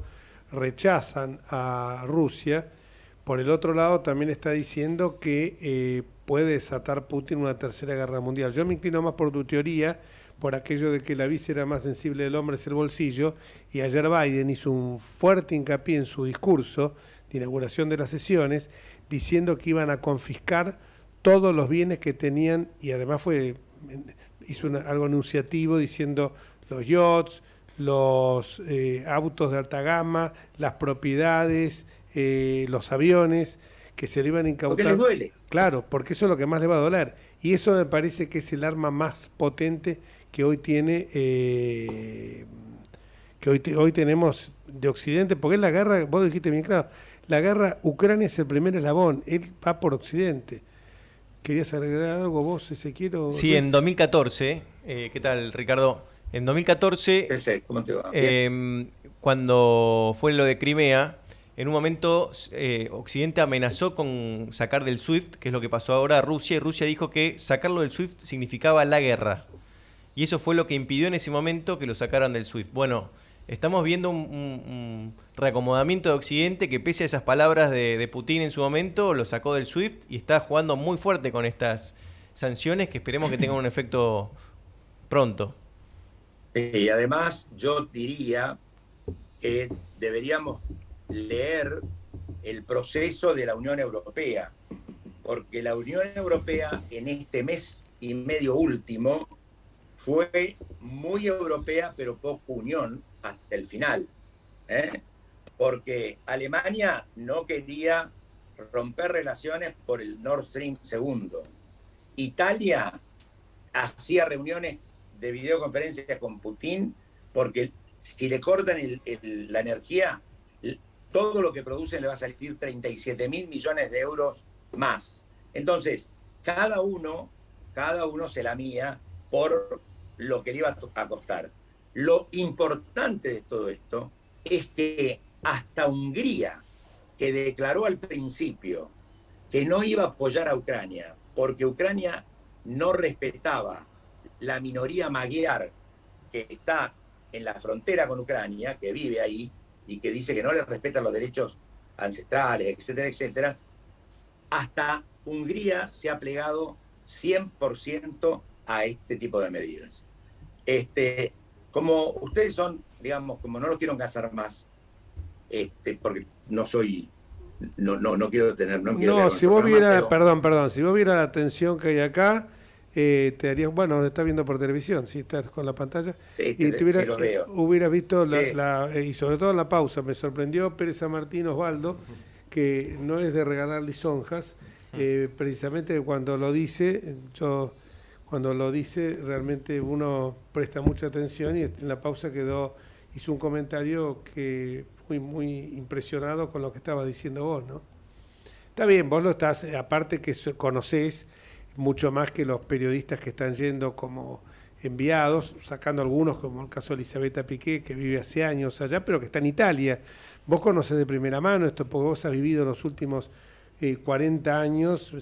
rechazan a Rusia, por el otro lado también está diciendo que puede desatar Putin una tercera guerra mundial. Yo me inclino más por tu teoría, por aquello de que la víscera más sensible del hombre es el bolsillo, y ayer Biden hizo un fuerte hincapié en su discurso de inauguración de las sesiones, diciendo que iban a confiscar todos los bienes que tenían, y además hizo algo anunciativo diciendo los yachts, los autos de alta gama, las propiedades, los aviones, que se le iban a incautar. Porque les duele. Claro, porque eso es lo que más le va a doler. Y eso me parece que es el arma más potente que hoy tiene, hoy tenemos de Occidente, porque es la guerra, vos dijiste bien claro, la guerra, Ucrania es el primer eslabón, él va por Occidente. ¿Querías agregar algo vos, Ezequiel? Sí, en 2014, ¿qué tal, Ricardo? En 2014, ¿cómo te va? Cuando fue lo de Crimea, en un momento Occidente amenazó con sacar del SWIFT, que es lo que pasó ahora a Rusia, y Rusia dijo que sacarlo del SWIFT significaba la guerra. Y eso fue lo que impidió en ese momento que lo sacaran del SWIFT. Bueno, estamos viendo un reacomodamiento de Occidente que, pese a esas palabras de Putin en su momento, lo sacó del SWIFT y está jugando muy fuerte con estas sanciones que esperemos que tengan un efecto pronto. Y además yo diría que deberíamos leer el proceso de la Unión Europea, porque la Unión Europea en este mes y medio último fue muy europea pero poco unión hasta el final, porque Alemania no quería romper relaciones por el Nord Stream 2. Italia hacía reuniones de videoconferencia con Putin porque si le cortan la energía, todo lo que producen le va a salir 37.000 millones de euros más. Entonces, cada uno se la mía por lo que le iba a costar. Lo importante de todo esto es que hasta Hungría, que declaró al principio que no iba a apoyar a Ucrania, porque Ucrania no respetaba la minoría magyar que está en la frontera con Ucrania, que vive ahí, y que dice que no le respetan los derechos ancestrales, etcétera, etcétera, hasta Hungría se ha plegado 100% a este tipo de medidas. Como ustedes son, digamos, como no los quiero casar más, porque no soy, no quiero tener... No, si vos vieras, perdón, si vos vieras la tensión que hay acá, te darías, bueno, nos estás viendo por televisión, si estás con la pantalla, sí, y te hubieras visto, sí. Y sobre todo en la pausa, me sorprendió Pérez San Martín Osvaldo, que no es de regalar lisonjas, precisamente cuando lo dice, realmente uno presta mucha atención, y en la pausa hizo un comentario que muy impresionado con lo que estaba diciendo vos, ¿no? Está bien, vos lo estás, aparte que conocés mucho más que los periodistas que están yendo como enviados, sacando algunos, como el caso de Elisabetta Piqué, que vive hace años allá, pero que está en Italia. Vos conocés de primera mano esto, porque vos has vivido los últimos 40 años,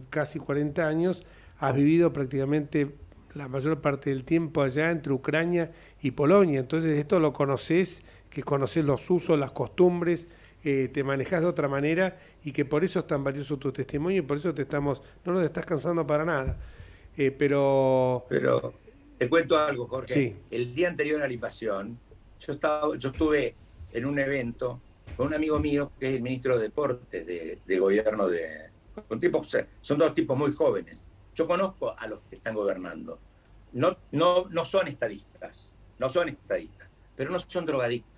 casi 40 años, has vivido prácticamente la mayor parte del tiempo allá entre Ucrania y Polonia. Entonces esto lo conocés, que conocés los usos, las costumbres, te manejás de otra manera, y que por eso es tan valioso tu testimonio, y por eso no nos estás cansando para nada. Pero te cuento algo, Jorge. Sí. El día anterior a la invasión, yo estuve en un evento con un amigo mío que es el ministro de Deportes del gobierno son dos tipos muy jóvenes. Yo conozco a los que están gobernando. No son estadistas, pero no son drogadictos.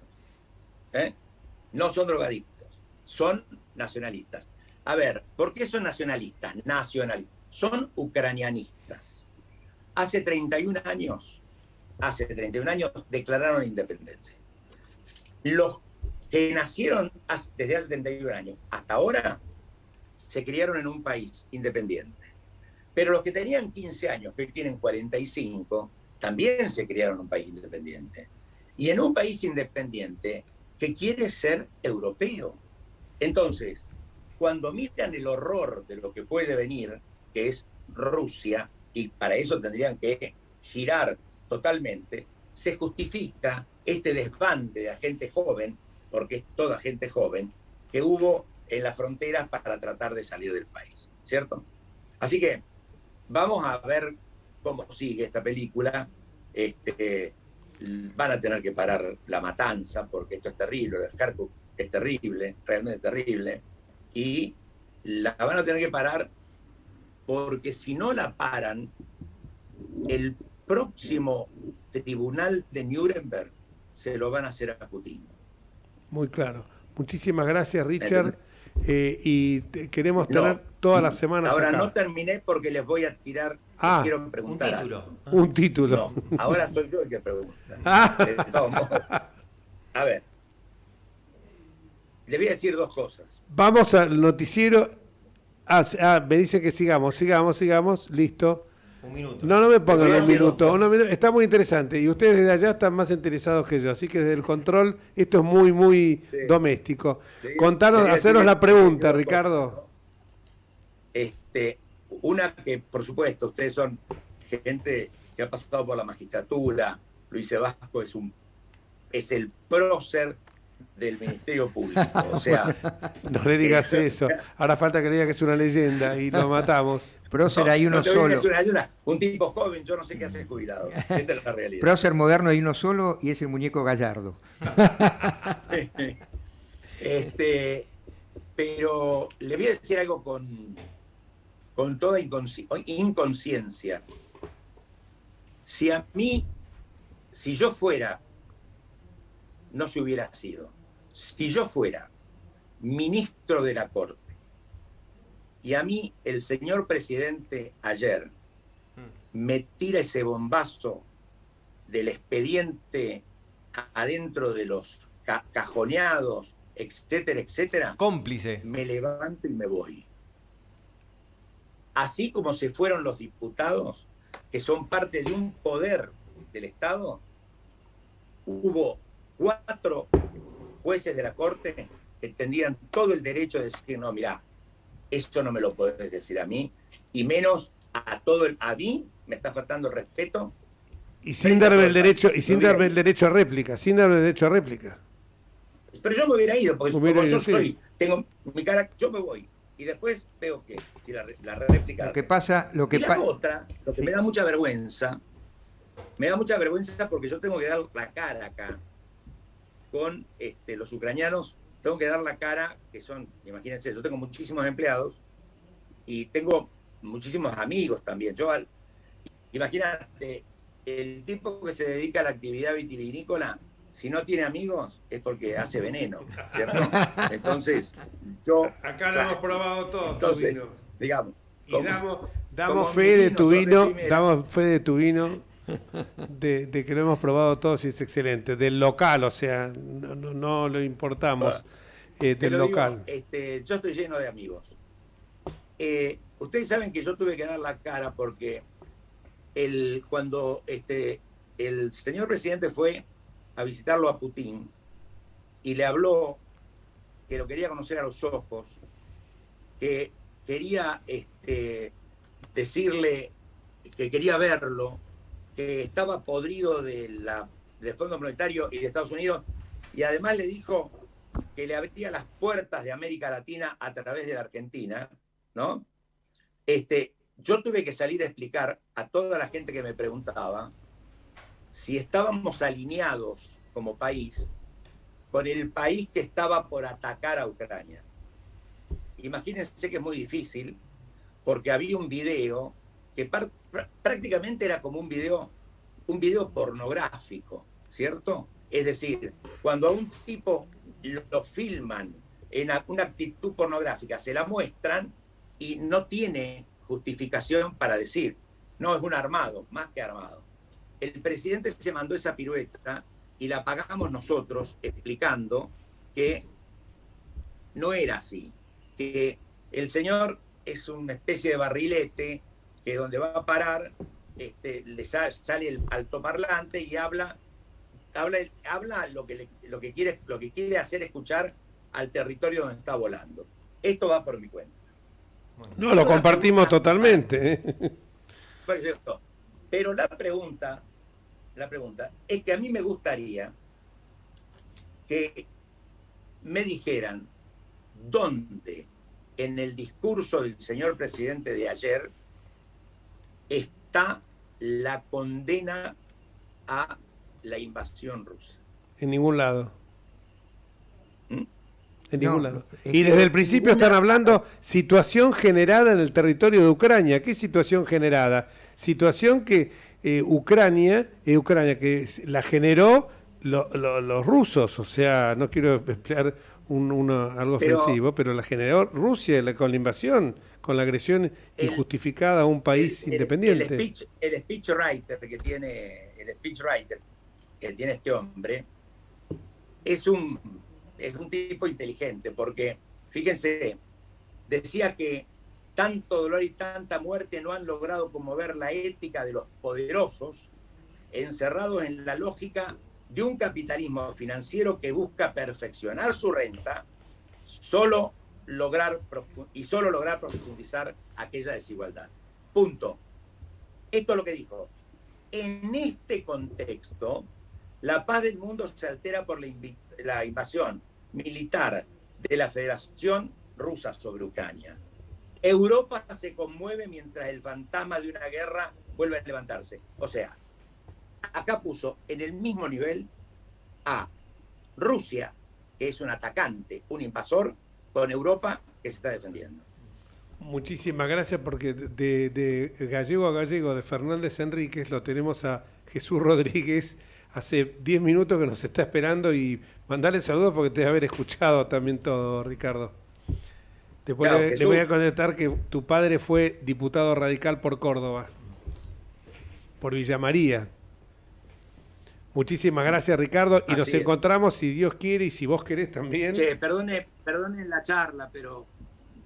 No son drogadictos, son nacionalistas. A ver, ¿por qué son nacionalistas? Nacionalistas. Son ucranianistas. Hace 31 años declararon independencia. Los que nacieron desde hace 31 años hasta ahora se criaron en un país independiente. Pero los que tenían 15 años, que hoy tienen 45, también se criaron en un país independiente. Y en un país independiente que quiere ser europeo. Entonces, cuando miran el horror de lo que puede venir, que es Rusia, y para eso tendrían que girar totalmente, se justifica este desbande de gente joven, porque es toda gente joven, que hubo en las fronteras para tratar de salir del país, ¿cierto? Así que vamos a ver cómo sigue esta película. Van a tener que parar la matanza, porque esto es terrible, el Kharkov es terrible, realmente terrible, y la van a tener que parar porque si no la paran, el próximo tribunal de Nuremberg se lo van a hacer a Putin. Muy claro. Muchísimas gracias, Richard. Y queremos tener todas las semanas ahora acá. No terminé porque les voy a tirar, quiero preguntar algo. Un título. No, ahora soy yo el que pregunta. A ver, le voy a decir dos cosas. Vamos al noticiero. Me dice que sigamos, listo. Un minuto. No me pongan un minuto. Está muy interesante. Y ustedes desde allá están más interesados que yo. Así que desde el control, esto es muy, muy doméstico. Contanos, haceros la pregunta, Ricardo. Una que, por supuesto, ustedes son gente que ha pasado por la magistratura. Luis Vasco es el prócer del Ministerio Público. O sea, no le digas eso. Ahora falta que le diga que es una leyenda y lo matamos. Prócer hay uno solo. Es una leyenda. Un tipo joven, yo no sé qué hace jubilado. Esta es la realidad. Prócer moderno hay uno solo y es el muñeco Gallardo. Pero le voy a decir algo con toda inconsciencia. Si yo fuera, no se hubiera sido. Si yo fuera ministro de la Corte y a mí el señor presidente ayer me tira ese bombazo del expediente adentro de los cajoneados, etcétera, etcétera, cómplice, me levanto y me voy. Así como se fueron los diputados, que son parte de un poder del Estado, hubo 4 jueces de la Corte que tendrían todo el derecho de decir, no, mirá, eso no me lo podés decir a mí, y menos a mí me está faltando el respeto. Y sin darme el derecho, el derecho a réplica, Pero yo me hubiera ido, porque como yo tengo mi cara, yo me voy. Y después veo que si la réplica. Lo que pasa, lo que me da mucha vergüenza. Me da mucha vergüenza porque yo tengo que dar la cara acá con los ucranianos. Tengo que dar la cara, que son, imagínense, yo tengo muchísimos empleados y tengo muchísimos amigos también. Imagínate, el tipo que se dedica a la actividad vitivinícola, si no tiene amigos es porque hace veneno, ¿cierto? Entonces, acá lo hemos probado todo. Entonces, digamos. Y damos fe de tu vino, de que lo hemos probado todos y es excelente. Del local, o sea, no lo importamos. Del local. Yo estoy lleno de amigos. Ustedes saben que yo tuve que dar la cara porque cuando el señor presidente fue a visitarlo a Putin y le habló que lo quería conocer a los ojos, que quería decirle que quería verlo, que estaba podrido del Fondo Monetario y de Estados Unidos, y además le dijo que le abría las puertas de América Latina a través de la Argentina, ¿no? Yo tuve que salir a explicar a toda la gente que me preguntaba si estábamos alineados como país con el país que estaba por atacar a Ucrania. Imagínense que es muy difícil, porque había un video que prácticamente era como un video pornográfico, ¿cierto? Es decir, cuando a un tipo lo filman en una actitud pornográfica, se la muestran y no tiene justificación para decir, no, es un armado, más que armado. El presidente se mandó esa pirueta y la pagamos nosotros explicando que no era así, que el señor es una especie de barrilete que donde va a parar le sale el altoparlante y habla lo que quiere hacer escuchar al territorio donde está volando. Esto va por mi cuenta. No, lo compartimos totalmente. Pero la pregunta es que a mí me gustaría que me dijeran dónde en el discurso del señor presidente de ayer está la condena a la invasión rusa. En ningún lado. En ningún lado. Y desde el principio están hablando situación generada en el territorio de Ucrania. ¿Qué situación generada? Situación que Ucrania que la generó los rusos. O sea, no quiero emplear algo ofensivo, pero la generó Rusia con la invasión, con la agresión injustificada a un país independiente. El speechwriter que tiene este hombre es un tipo inteligente, porque fíjense, decía que tanto dolor y tanta muerte no han logrado conmover la ética de los poderosos, encerrados en la lógica de un capitalismo financiero que busca perfeccionar su renta, solo lograr profundizar aquella desigualdad. Punto. Esto es lo que dijo. En este contexto, la paz del mundo se altera por la invasión militar de la Federación Rusa sobre Ucrania. Europa se conmueve mientras el fantasma de una guerra vuelve a levantarse. O sea, acá puso en el mismo nivel a Rusia, que es un atacante, un invasor, con Europa, que se está defendiendo. Muchísimas gracias, porque de gallego a gallego, de Fernández Enríquez, lo tenemos a Jesús Rodríguez, hace 10 minutos que nos está esperando, y mandarle saludos porque te debe haber escuchado también todo, Ricardo. Después claro, le voy a conectar que tu padre fue diputado radical por Córdoba, por Villa María. Muchísimas gracias, Ricardo, y nos encontramos, si Dios quiere y si vos querés también. Che, perdonen la charla, pero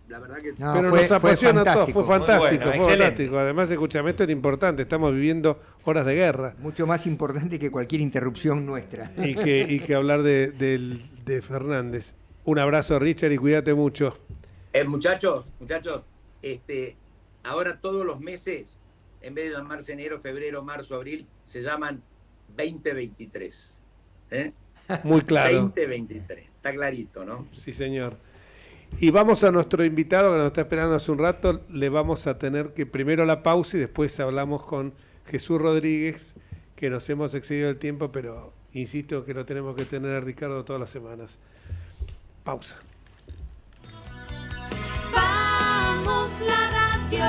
la verdad que... No, pero nos apasiona todo, fue fantástico, fue fantástico. Además, escúchame, esto es importante, estamos viviendo horas de guerra. Mucho más importante que cualquier interrupción nuestra. Y que hablar de Fernández. Un abrazo, Richard, y cuídate mucho. Muchachos, ahora todos los meses, en vez de llamarse enero, febrero, marzo, abril, se llaman 2023. Muy claro. 2023, está clarito, ¿no? Sí, señor. Y vamos a nuestro invitado que nos está esperando hace un rato. Le vamos a tener que primero la pausa y después hablamos con Jesús Rodríguez, que nos hemos excedido el tiempo, pero insisto que lo tenemos que tener a Ricardo todas las semanas. Pausa. Vamos la radio,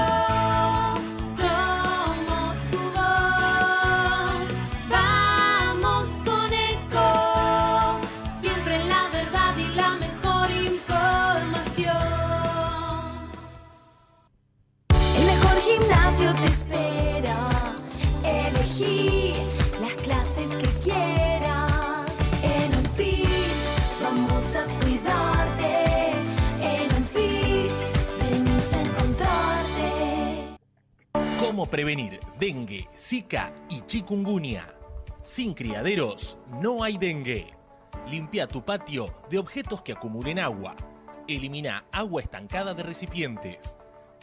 somos tu voz, vamos con Eco, siempre la verdad y la mejor información. El mejor gimnasio te espera, elegí las clases que quieras, en Unfit vamos a cuidarte. ¿Cómo prevenir dengue, zika y chikungunya? Sin criaderos no hay dengue. Limpia tu patio de objetos que acumulen agua. Elimina agua estancada de recipientes.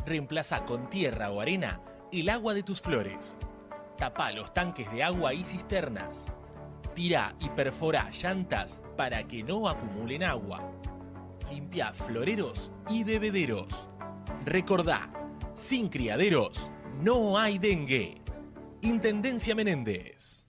Reemplaza con tierra o arena el agua de tus flores. Tapa los tanques de agua y cisternas. Tira y perfora llantas para que no acumulen agua. Limpia floreros y bebederos. Recordá, sin criaderos no hay dengue. Intendencia Menéndez.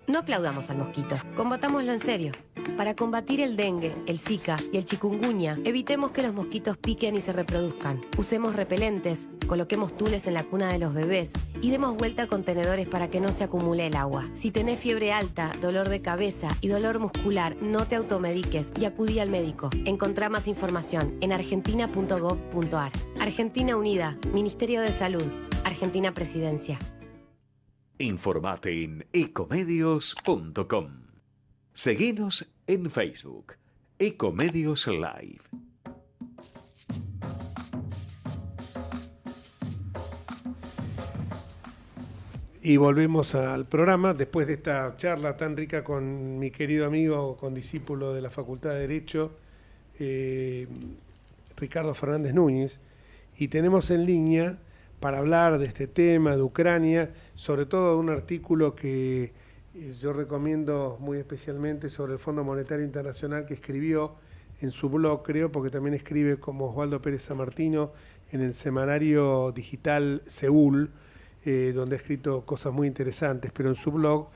No aplaudamos al mosquito, combatámoslo en serio. Para combatir el dengue, el zika y el chikungunya, evitemos que los mosquitos piquen y se reproduzcan. Usemos repelentes, coloquemos tules en la cuna de los bebés y demos vuelta a contenedores para que no se acumule el agua. Si tenés fiebre alta, dolor de cabeza y dolor muscular, no te automediques y acudí al médico. Encontrá más información en argentina.gov.ar. Argentina Unida, Ministerio de Salud, Argentina Presidencia. Informate en ecomedios.com. Seguinos en Facebook, Ecomedios Live. Y volvemos al programa después de esta charla tan rica con mi querido amigo, condiscípulo de la Facultad de Derecho, Ricardo Fernández Núñez, y tenemos en línea para hablar de este tema de Ucrania, sobre todo de un artículo que yo recomiendo muy especialmente sobre el Fondo Monetario Internacional, que escribió en su blog, creo, porque también escribe como Osvaldo Pérez Sammartino en el semanario digital Seúl, donde ha escrito cosas muy interesantes, pero en su blog,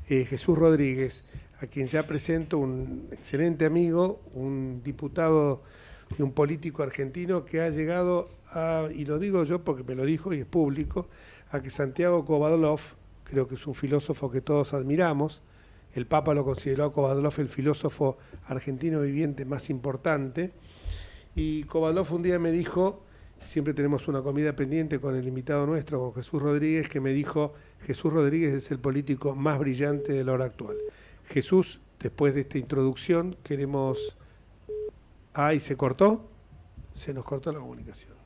Jesús Rodríguez, a quien ya presento, un excelente amigo, un diputado y un político argentino que ha llegado a, y lo digo yo porque me lo dijo y es público, a que Santiago Kovadlov, creo que es un filósofo que todos admiramos, el Papa lo consideró a Kovadlov el filósofo argentino viviente más importante, y Kovadlov un día me dijo, siempre tenemos una comida pendiente con el invitado nuestro, con Jesús Rodríguez, que me dijo, Jesús Rodríguez es el político más brillante de la hora actual. Jesús, después de esta introducción, queremos... ¿y se cortó? Se nos cortó la comunicación.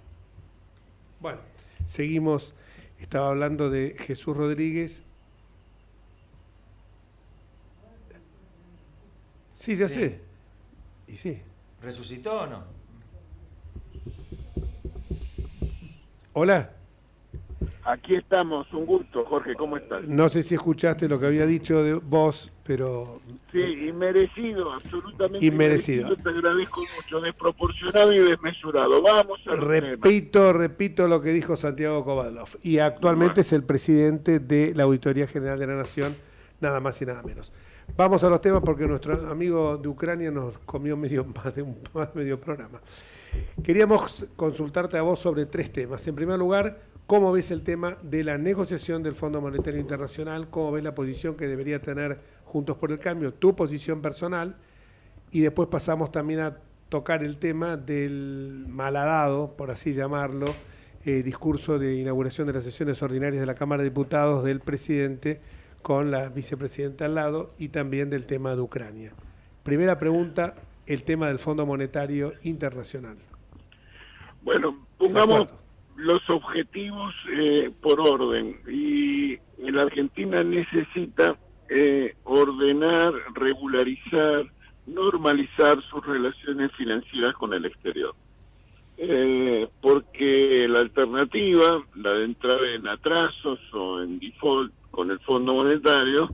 Bueno, seguimos. Estaba hablando de Jesús Rodríguez. Sí, ya sé. Y sí. ¿Resucitó o no? Hola. Aquí estamos, un gusto, Jorge, ¿cómo estás? No sé si escuchaste lo que había dicho de vos, pero... Sí, inmerecido, absolutamente inmerecido. Te agradezco mucho, desproporcionado y desmesurado. Vamos a... Repito lo que dijo Santiago Kovadlov. Y actualmente es el presidente de la Auditoría General de la Nación, nada más y nada menos. Vamos a los temas porque nuestro amigo de Ucrania nos comió medio programa. Queríamos consultarte a vos sobre 3 temas. En primer lugar, ¿cómo ves el tema de la negociación del Fondo Monetario Internacional? ¿Cómo ves la posición que debería tener Juntos por el Cambio? Tu posición personal. Y después pasamos también a tocar el tema del malhadado, por así llamarlo, discurso de inauguración de las sesiones ordinarias de la Cámara de Diputados del presidente con la vicepresidenta al lado, y también del tema de Ucrania. Primera pregunta, el tema del Fondo Monetario Internacional. Bueno, pongamos los objetivos por orden. Y la Argentina necesita ordenar, regularizar, normalizar sus relaciones financieras con el exterior. Porque la alternativa, la de entrar en atrasos o en default con el Fondo Monetario,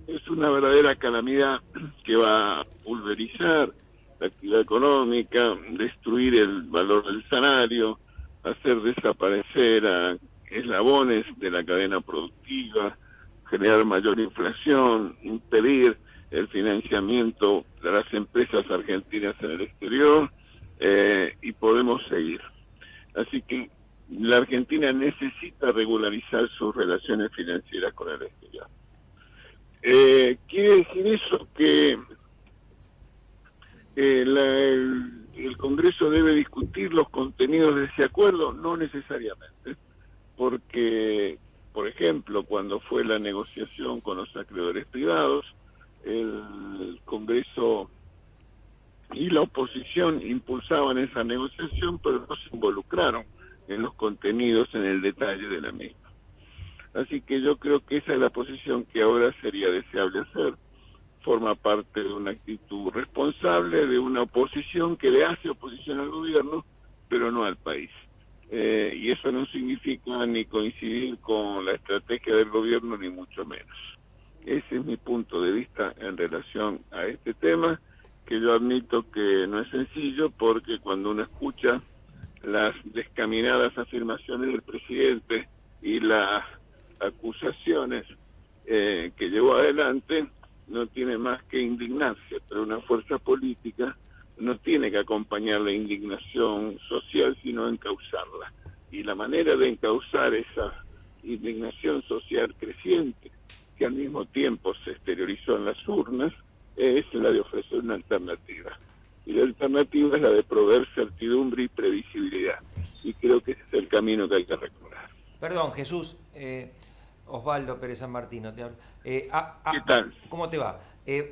es una verdadera calamidad que va a pulverizar la actividad económica, destruir el valor del salario, hacer desaparecer a eslabones de la cadena productiva, generar mayor inflación, impedir el financiamiento de las empresas argentinas en el exterior, y podemos seguir. Así que la Argentina necesita regularizar sus relaciones financieras con el exterior. ¿Quiere decir eso que el Congreso debe discutir los contenidos de ese acuerdo? No necesariamente, porque, por ejemplo, cuando fue la negociación con los acreedores privados, el Congreso y la oposición impulsaban esa negociación, pero no se involucraron en los contenidos, en el detalle de la misma. Así que yo creo que esa es la posición que ahora sería deseable hacer. Forma parte de una actitud responsable de una oposición que le hace oposición al gobierno, pero no al país. Y eso no significa ni coincidir con la estrategia del gobierno, ni mucho menos. Ese es mi punto de vista en relación a este tema, que yo admito que no es sencillo, porque cuando uno escucha las descaminadas afirmaciones del presidente y las acusaciones que llevó adelante, no tiene más que indignarse, pero una fuerza política no tiene que acompañar la indignación social, sino encauzarla. Y la manera de encauzar esa indignación social creciente, que al mismo tiempo se exteriorizó en las urnas, es la de ofrecer una alternativa. Y la alternativa es la de proveer certidumbre y previsibilidad. Y creo que ese es el camino que hay que recorrer. Perdón, Jesús, Osvaldo Pérez San Martino. ¿Qué tal? ¿Cómo te va?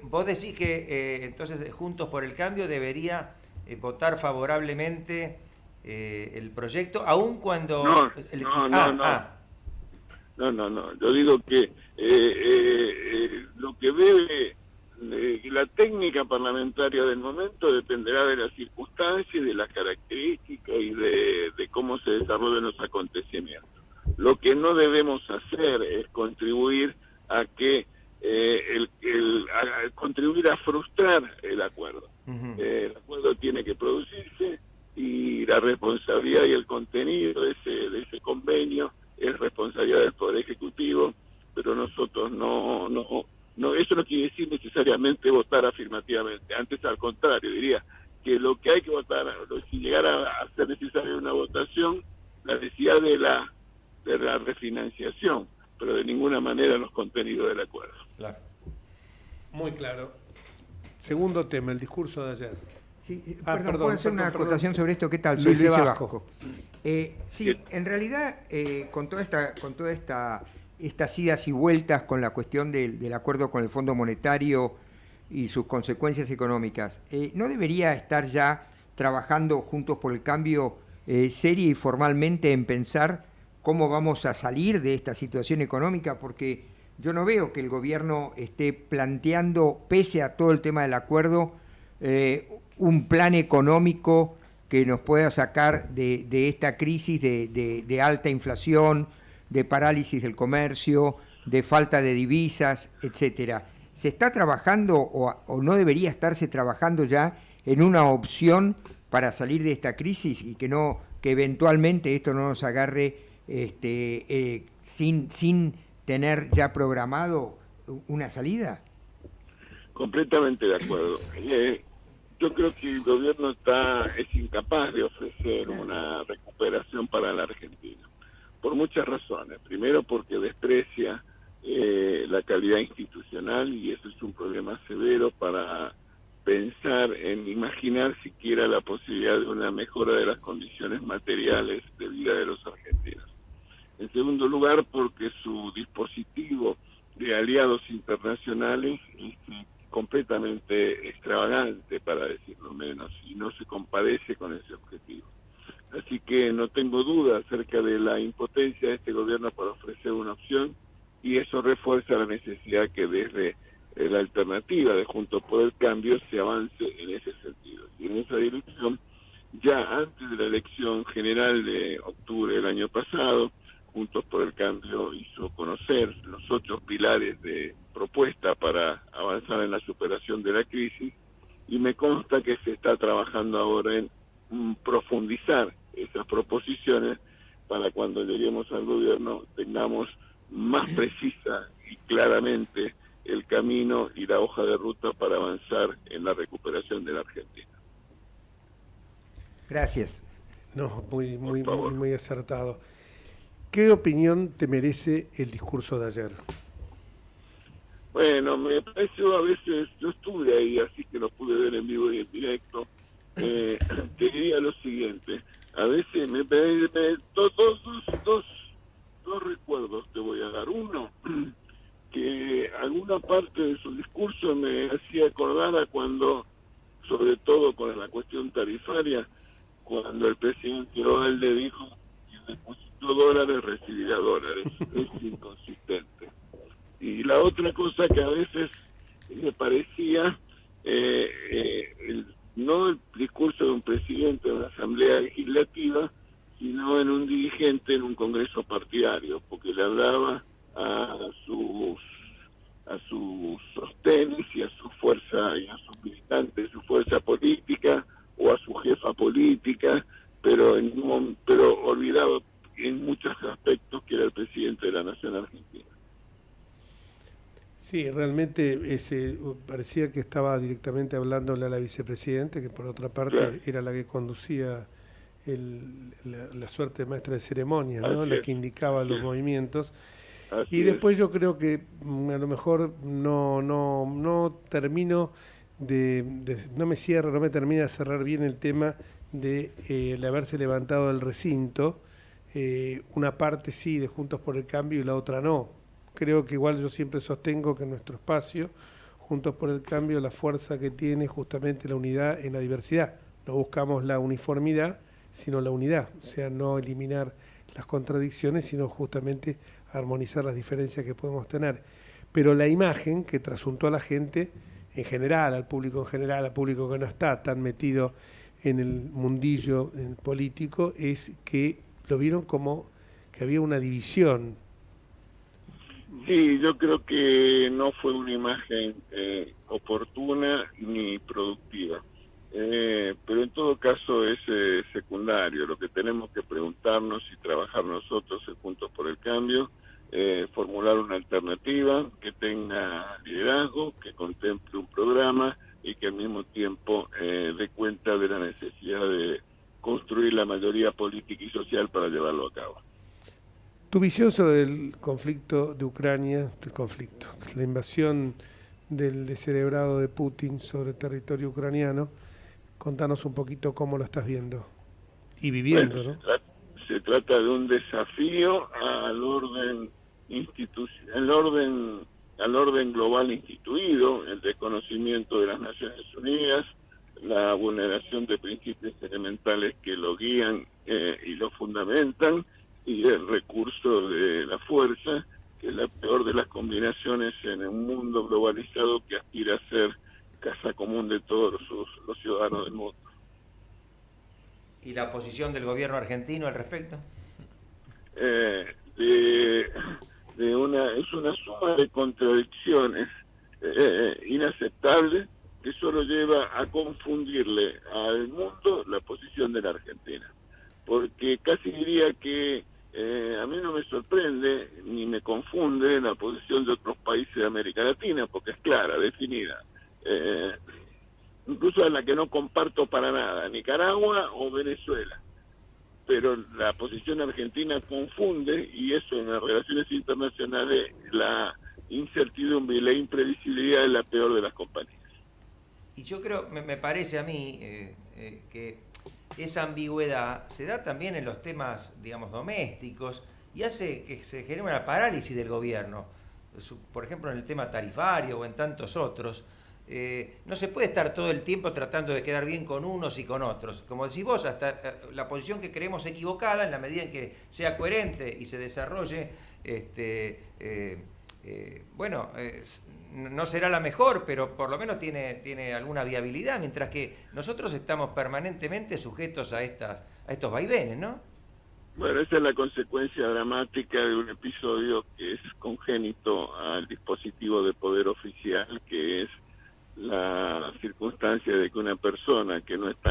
Vos decís que entonces Juntos por el Cambio debería votar favorablemente el proyecto, aun cuando... No. Yo digo que lo que debe... la técnica parlamentaria del momento dependerá de las circunstancias, de las características y de cómo se desarrollan los acontecimientos. Lo que no debemos hacer es contribuir a que contribuir a frustrar el acuerdo. El acuerdo tiene que producirse y la responsabilidad y el contenido de ese convenio es responsabilidad del Poder Ejecutivo, pero nosotros no, eso no quiere decir necesariamente votar afirmativamente, antes al contrario, diría que lo que hay que votar, si llegara a ser necesaria una votación, la necesidad de la refinanciación, pero de ninguna manera los contenidos del acuerdo. Claro. Muy claro. Segundo tema, el discurso de ayer. Sí, ¿puedo hacer una acotación sobre esto? ¿Qué tal? Soy Luis Vasco. Sí, en realidad, con toda estas idas y vueltas con la cuestión del acuerdo con el Fondo Monetario y sus consecuencias económicas, ¿no debería estar ya trabajando Juntos por el Cambio seria y formalmente en pensar cómo vamos a salir de esta situación económica? Porque yo no veo que el gobierno esté planteando, pese a todo el tema del acuerdo, un plan económico que nos pueda sacar de esta crisis de alta inflación, de parálisis del comercio, de falta de divisas, etcétera. ¿Se está trabajando o no debería estarse trabajando ya en una opción para salir de esta crisis y que eventualmente esto no nos agarre sin tener ya programado una salida? Completamente de acuerdo. Yo creo que el gobierno es incapaz de ofrecer una recuperación para la Argentina, por muchas razones. Primero, porque desprecia la calidad institucional, y eso es un problema severo para pensar en imaginar siquiera la posibilidad de una mejora de las condiciones materiales de vida de los argentinos. En segundo lugar, porque su dispositivo de aliados internacionales es completamente extravagante, para decirlo menos, y no se compadece con ese objetivo. Así que no tengo duda acerca de la impotencia de este gobierno para ofrecer una opción, y eso refuerza la necesidad que desde la alternativa de Juntos por el Cambio se avance en ese sentido. Y en esa dirección, ya antes de la elección general de octubre del año pasado, Juntos por el Cambio hizo conocer los 8 pilares de propuesta para avanzar en la superación de la crisis, y me consta que se está trabajando ahora en profundizar esas proposiciones para cuando lleguemos al gobierno tengamos más precisa y claramente el camino y la hoja de ruta para avanzar en la recuperación de la Argentina. Gracias. No, muy acertado. ¿Qué opinión te merece el discurso de ayer? Bueno, me pareció, a veces, yo estuve ahí, así que lo pude ver en vivo y en directo. Te diría lo siguiente: a veces dos recuerdos te voy a dar. Uno, que alguna parte de su discurso me hacía acordar a cuando, sobre todo con la cuestión tarifaria, cuando el presidente Ovalde dijo que depositó dólares, recibirá dólares. Es inconsistente. Y la otra cosa que a veces me parecía, no el discurso de un presidente de una asamblea legislativa, sino en un dirigente en un congreso partidario, porque le hablaba a sus sostenes y a su fuerza y a sus militantes, su fuerza política o a su jefa política, pero olvidado en muchos aspectos que era el presidente de la Nación Argentina. Sí, realmente parecía que estaba directamente hablándole a la vicepresidenta, que por otra parte Claro. era la que conducía la suerte de maestra de ceremonia, ¿no? Así La es. que indicaba los movimientos. Así Y es. después yo creo que a lo mejor no termino no me termina de cerrar bien el tema de el haberse levantado del recinto, una parte sí de Juntos por el Cambio y la otra no. Creo que igual yo siempre sostengo que en nuestro espacio, Juntos por el Cambio, la fuerza que tiene es justamente la unidad en la diversidad. No buscamos la uniformidad, sino la unidad, o sea, no eliminar las contradicciones, sino justamente armonizar las diferencias que podemos tener. Pero la imagen que trasuntó a la gente en general, al público en general, al público que no está tan metido en el mundillo político, es que lo vieron como que había una división. Sí, yo creo que no fue una imagen oportuna ni productiva. Pero en todo caso es secundario. Lo que tenemos que preguntarnos y trabajar nosotros Juntos por el Cambio, formular una alternativa que tenga liderazgo, que contemple un programa y que al mismo tiempo dé cuenta de la necesidad de construir la mayoría política y social para llevarlo a cabo. Tu visión sobre el conflicto de Ucrania, la invasión del descerebrado de Putin sobre el territorio ucraniano, contanos un poquito cómo lo estás viendo y viviendo, Bueno, ¿no? Se trata de un desafío al orden al orden global instituido, el desconocimiento de las Naciones Unidas, la vulneración de principios elementales que lo guían y lo fundamentan, y el recurso de la fuerza, que es la peor de las combinaciones en un mundo globalizado que aspira a ser casa común de todos los ciudadanos del mundo. ¿Y la posición del gobierno argentino al respecto? Es una suma de contradicciones inaceptables que solo lleva a confundirle al mundo la posición de la Argentina. Porque casi diría que a mí no me sorprende ni me confunde la posición de otros países de América Latina, porque es clara, definida. Incluso a la que no comparto para nada, Nicaragua o Venezuela. Pero la posición argentina confunde, y eso en las relaciones internacionales, la incertidumbre y la imprevisibilidad es la peor de las compañías. Y yo creo, me parece a mí que esa ambigüedad se da también en los temas, digamos, domésticos, y hace que se genere una parálisis del gobierno. Por ejemplo, en el tema tarifario o en tantos otros. No se puede estar todo el tiempo tratando de quedar bien con unos y con otros. Como decís vos, hasta la posición que creemos equivocada, en la medida en que sea coherente y se desarrolle, no será la mejor, pero por lo menos tiene alguna viabilidad, mientras que nosotros estamos permanentemente sujetos a estos vaivenes, ¿no? Bueno, esa es la consecuencia dramática de un episodio que es congénito al dispositivo de poder oficial, que es la circunstancia de que una persona que no está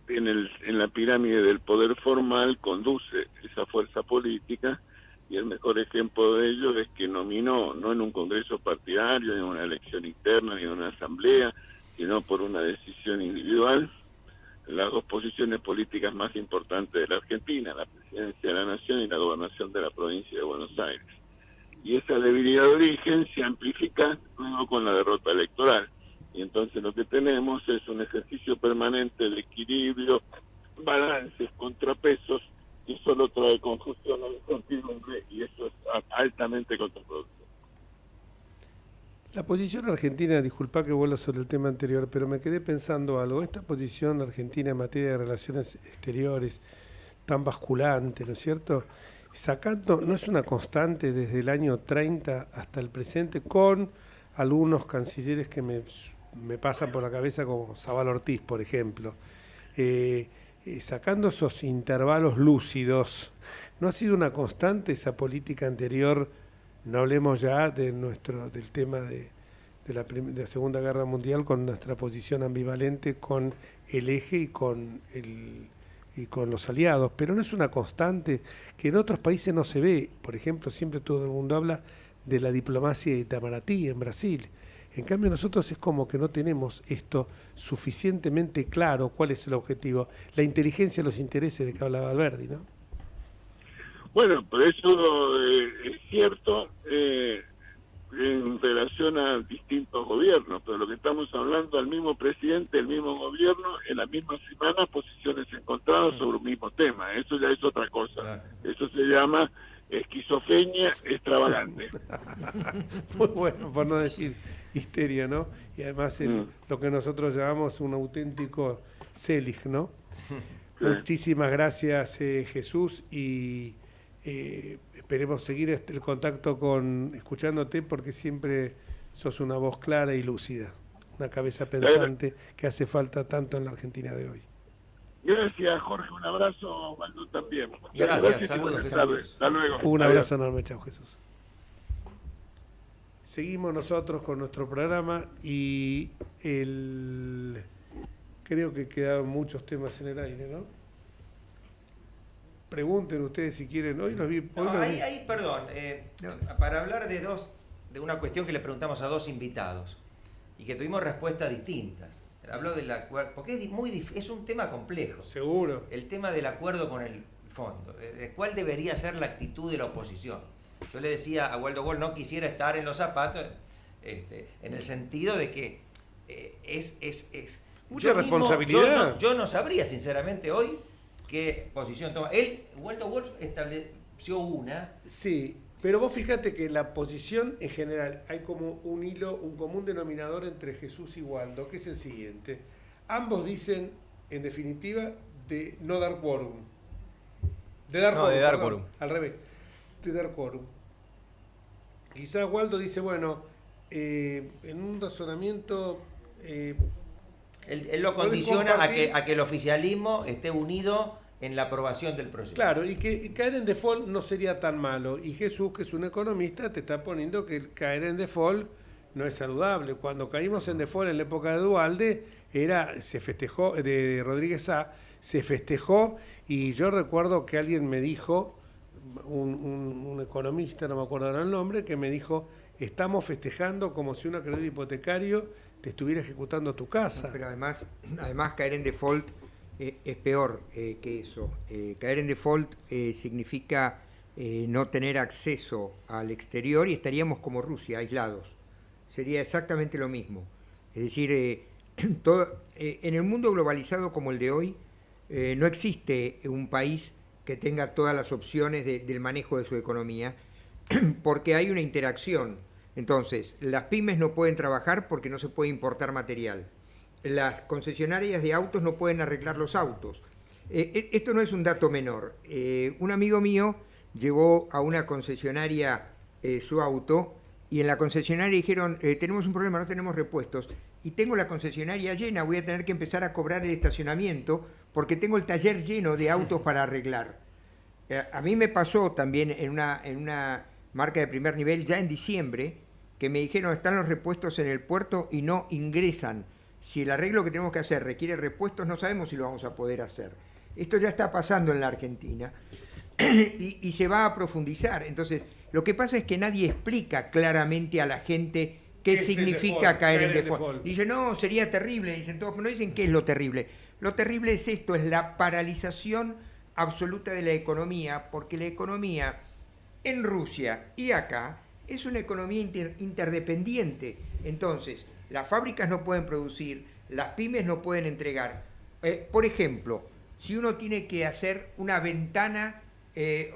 en la pirámide del poder formal conduce esa fuerza política, y el mejor ejemplo de ello es que nominó, no en un congreso partidario, ni en una elección interna, ni en una asamblea, sino por una decisión individual, las dos posiciones políticas más importantes de la Argentina, la presidencia de la Nación y la gobernación de la provincia de Buenos Aires. Y esa debilidad de origen se amplifica luego con la derrota electoral. Y entonces lo que tenemos es un ejercicio permanente de equilibrio, balances, contrapesos, y solo trae confusión e incertidumbre, y eso es altamente contraproducente. La posición argentina, disculpa que vuelva sobre el tema anterior, pero me quedé pensando algo. Esta posición argentina en materia de relaciones exteriores, tan basculante, ¿no es cierto?, sacando, no es una constante desde el año 30 hasta el presente, con algunos cancilleres que me pasan por la cabeza, como Zabal Ortiz, por ejemplo. Sacando esos intervalos lúcidos, ¿no ha sido una constante esa política anterior? No hablemos ya del tema de la Segunda Guerra Mundial, con nuestra posición ambivalente con el eje y con los aliados, pero no es una constante que en otros países no se ve. Por ejemplo, siempre todo el mundo habla de la diplomacia de Itamaraty en Brasil. En cambio nosotros es como que no tenemos esto suficientemente claro, cuál es el objetivo, la inteligencia, los intereses de que hablaba Alberdi, ¿no? Bueno, por eso es cierto en relación a distintos gobiernos, pero lo que estamos hablando al mismo presidente, el mismo gobierno, en la misma semana posiciones encontradas sobre un mismo tema. Eso ya es otra cosa. Eso se llama esquizofrenia extravagante. Muy bueno, por no decir histeria, ¿no? Y además lo que nosotros llamamos un auténtico Selig, ¿no? Sí. Muchísimas gracias, Jesús, y esperemos seguir el contacto escuchándote, porque siempre sos una voz clara y lúcida, una cabeza pensante que hace falta tanto en la Argentina de hoy. Gracias, Jorge, un abrazo, Waldo también. Gracias, saludos. Hasta luego. Un abrazo enorme, chao, Jesús. Seguimos nosotros con nuestro programa y creo que quedaron muchos temas en el aire, ¿no? Pregunten ustedes si quieren. Hoy los vi. Perdón, para hablar de una cuestión que le preguntamos a dos invitados y que tuvimos respuestas distintas. Habló del acuerdo, porque es un tema complejo. Seguro. El tema del acuerdo con el fondo. De ¿cuál debería ser la actitud de la oposición? Yo le decía a Waldo Gol, no quisiera estar en los zapatos, en el sentido de que es mucha responsabilidad. Yo no sabría, sinceramente, hoy qué posición toma. Waldo Wolf estableció una. Sí, pero vos fíjate que la posición en general hay como un hilo, un común denominador entre Jesús y Waldo, que es el siguiente. Ambos dicen, en definitiva, de no dar quórum. De dar quórum. Al revés. De dar quórum. Quizás Waldo dice, bueno, en un razonamiento... Él lo condiciona a que el oficialismo esté unido en la aprobación del proyecto. Claro, y que caer en default no sería tan malo. Y Jesús, que es un economista, te está poniendo que caer en default no es saludable. Cuando caímos en default en la época de Duhalde, se festejó, de Rodríguez A, se festejó, y yo recuerdo que alguien me dijo, un economista, no me acuerdo ahora el nombre, que me dijo, estamos festejando como si un acreedor hipotecario te estuviera ejecutando tu casa. Pero además caer en default es peor que eso. Caer en default significa no tener acceso al exterior y estaríamos como Rusia, aislados. Sería exactamente lo mismo. Es decir, en el mundo globalizado como el de hoy, no existe un país que tenga todas las opciones del manejo de su economía, porque hay una interacción. Entonces, las pymes no pueden trabajar porque no se puede importar material. Las concesionarias de autos no pueden arreglar los autos. Esto no es un dato menor. Un amigo mío llevó a una concesionaria su auto y en la concesionaria dijeron, tenemos un problema, no tenemos repuestos. Y tengo la concesionaria llena, voy a tener que empezar a cobrar el estacionamiento porque tengo el taller lleno de autos para arreglar. A mí me pasó también en una marca de primer nivel ya en diciembre, que me dijeron están los repuestos en el puerto y no ingresan. Si el arreglo que tenemos que hacer requiere repuestos, no sabemos si lo vamos a poder hacer. Esto ya está pasando en la Argentina y se va a profundizar. Entonces, lo que pasa es que nadie explica claramente a la gente qué significa caer en default. Dicen, no, sería terrible. Dicen todos, no dicen qué es lo terrible. Lo terrible es esto, es la paralización absoluta de la economía, porque la economía en Rusia y acá es una economía interdependiente. Entonces, las fábricas no pueden producir, las pymes no pueden entregar. Por ejemplo, si uno tiene que hacer una ventana,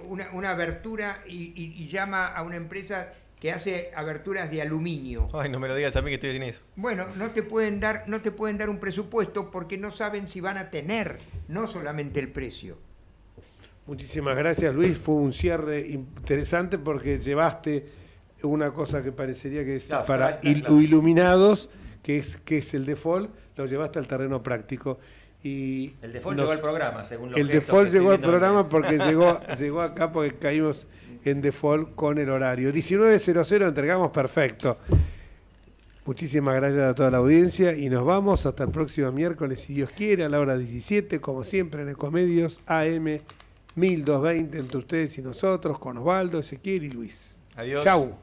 una abertura y llama a una empresa que hace aberturas de aluminio. Ay, no me lo digas a mí que estoy en eso. Bueno, no te pueden dar un presupuesto porque no saben si van a tener, no solamente el precio. Muchísimas gracias, Luis. Fue un cierre interesante porque llevaste una cosa que parecería que es para iluminados, que es el default, lo llevaste al terreno práctico. Y el default llegó al programa, según los el default llegó al programa porque llegó acá porque caímos en default con el horario. 19:00 entregamos perfecto. Muchísimas gracias a toda la audiencia y nos vamos hasta el próximo miércoles, si Dios quiere, a la hora 17, como siempre en Ecomedios, AM 1220, entre ustedes y nosotros, con Osvaldo, Ezequiel y Luis. Adiós. Chau.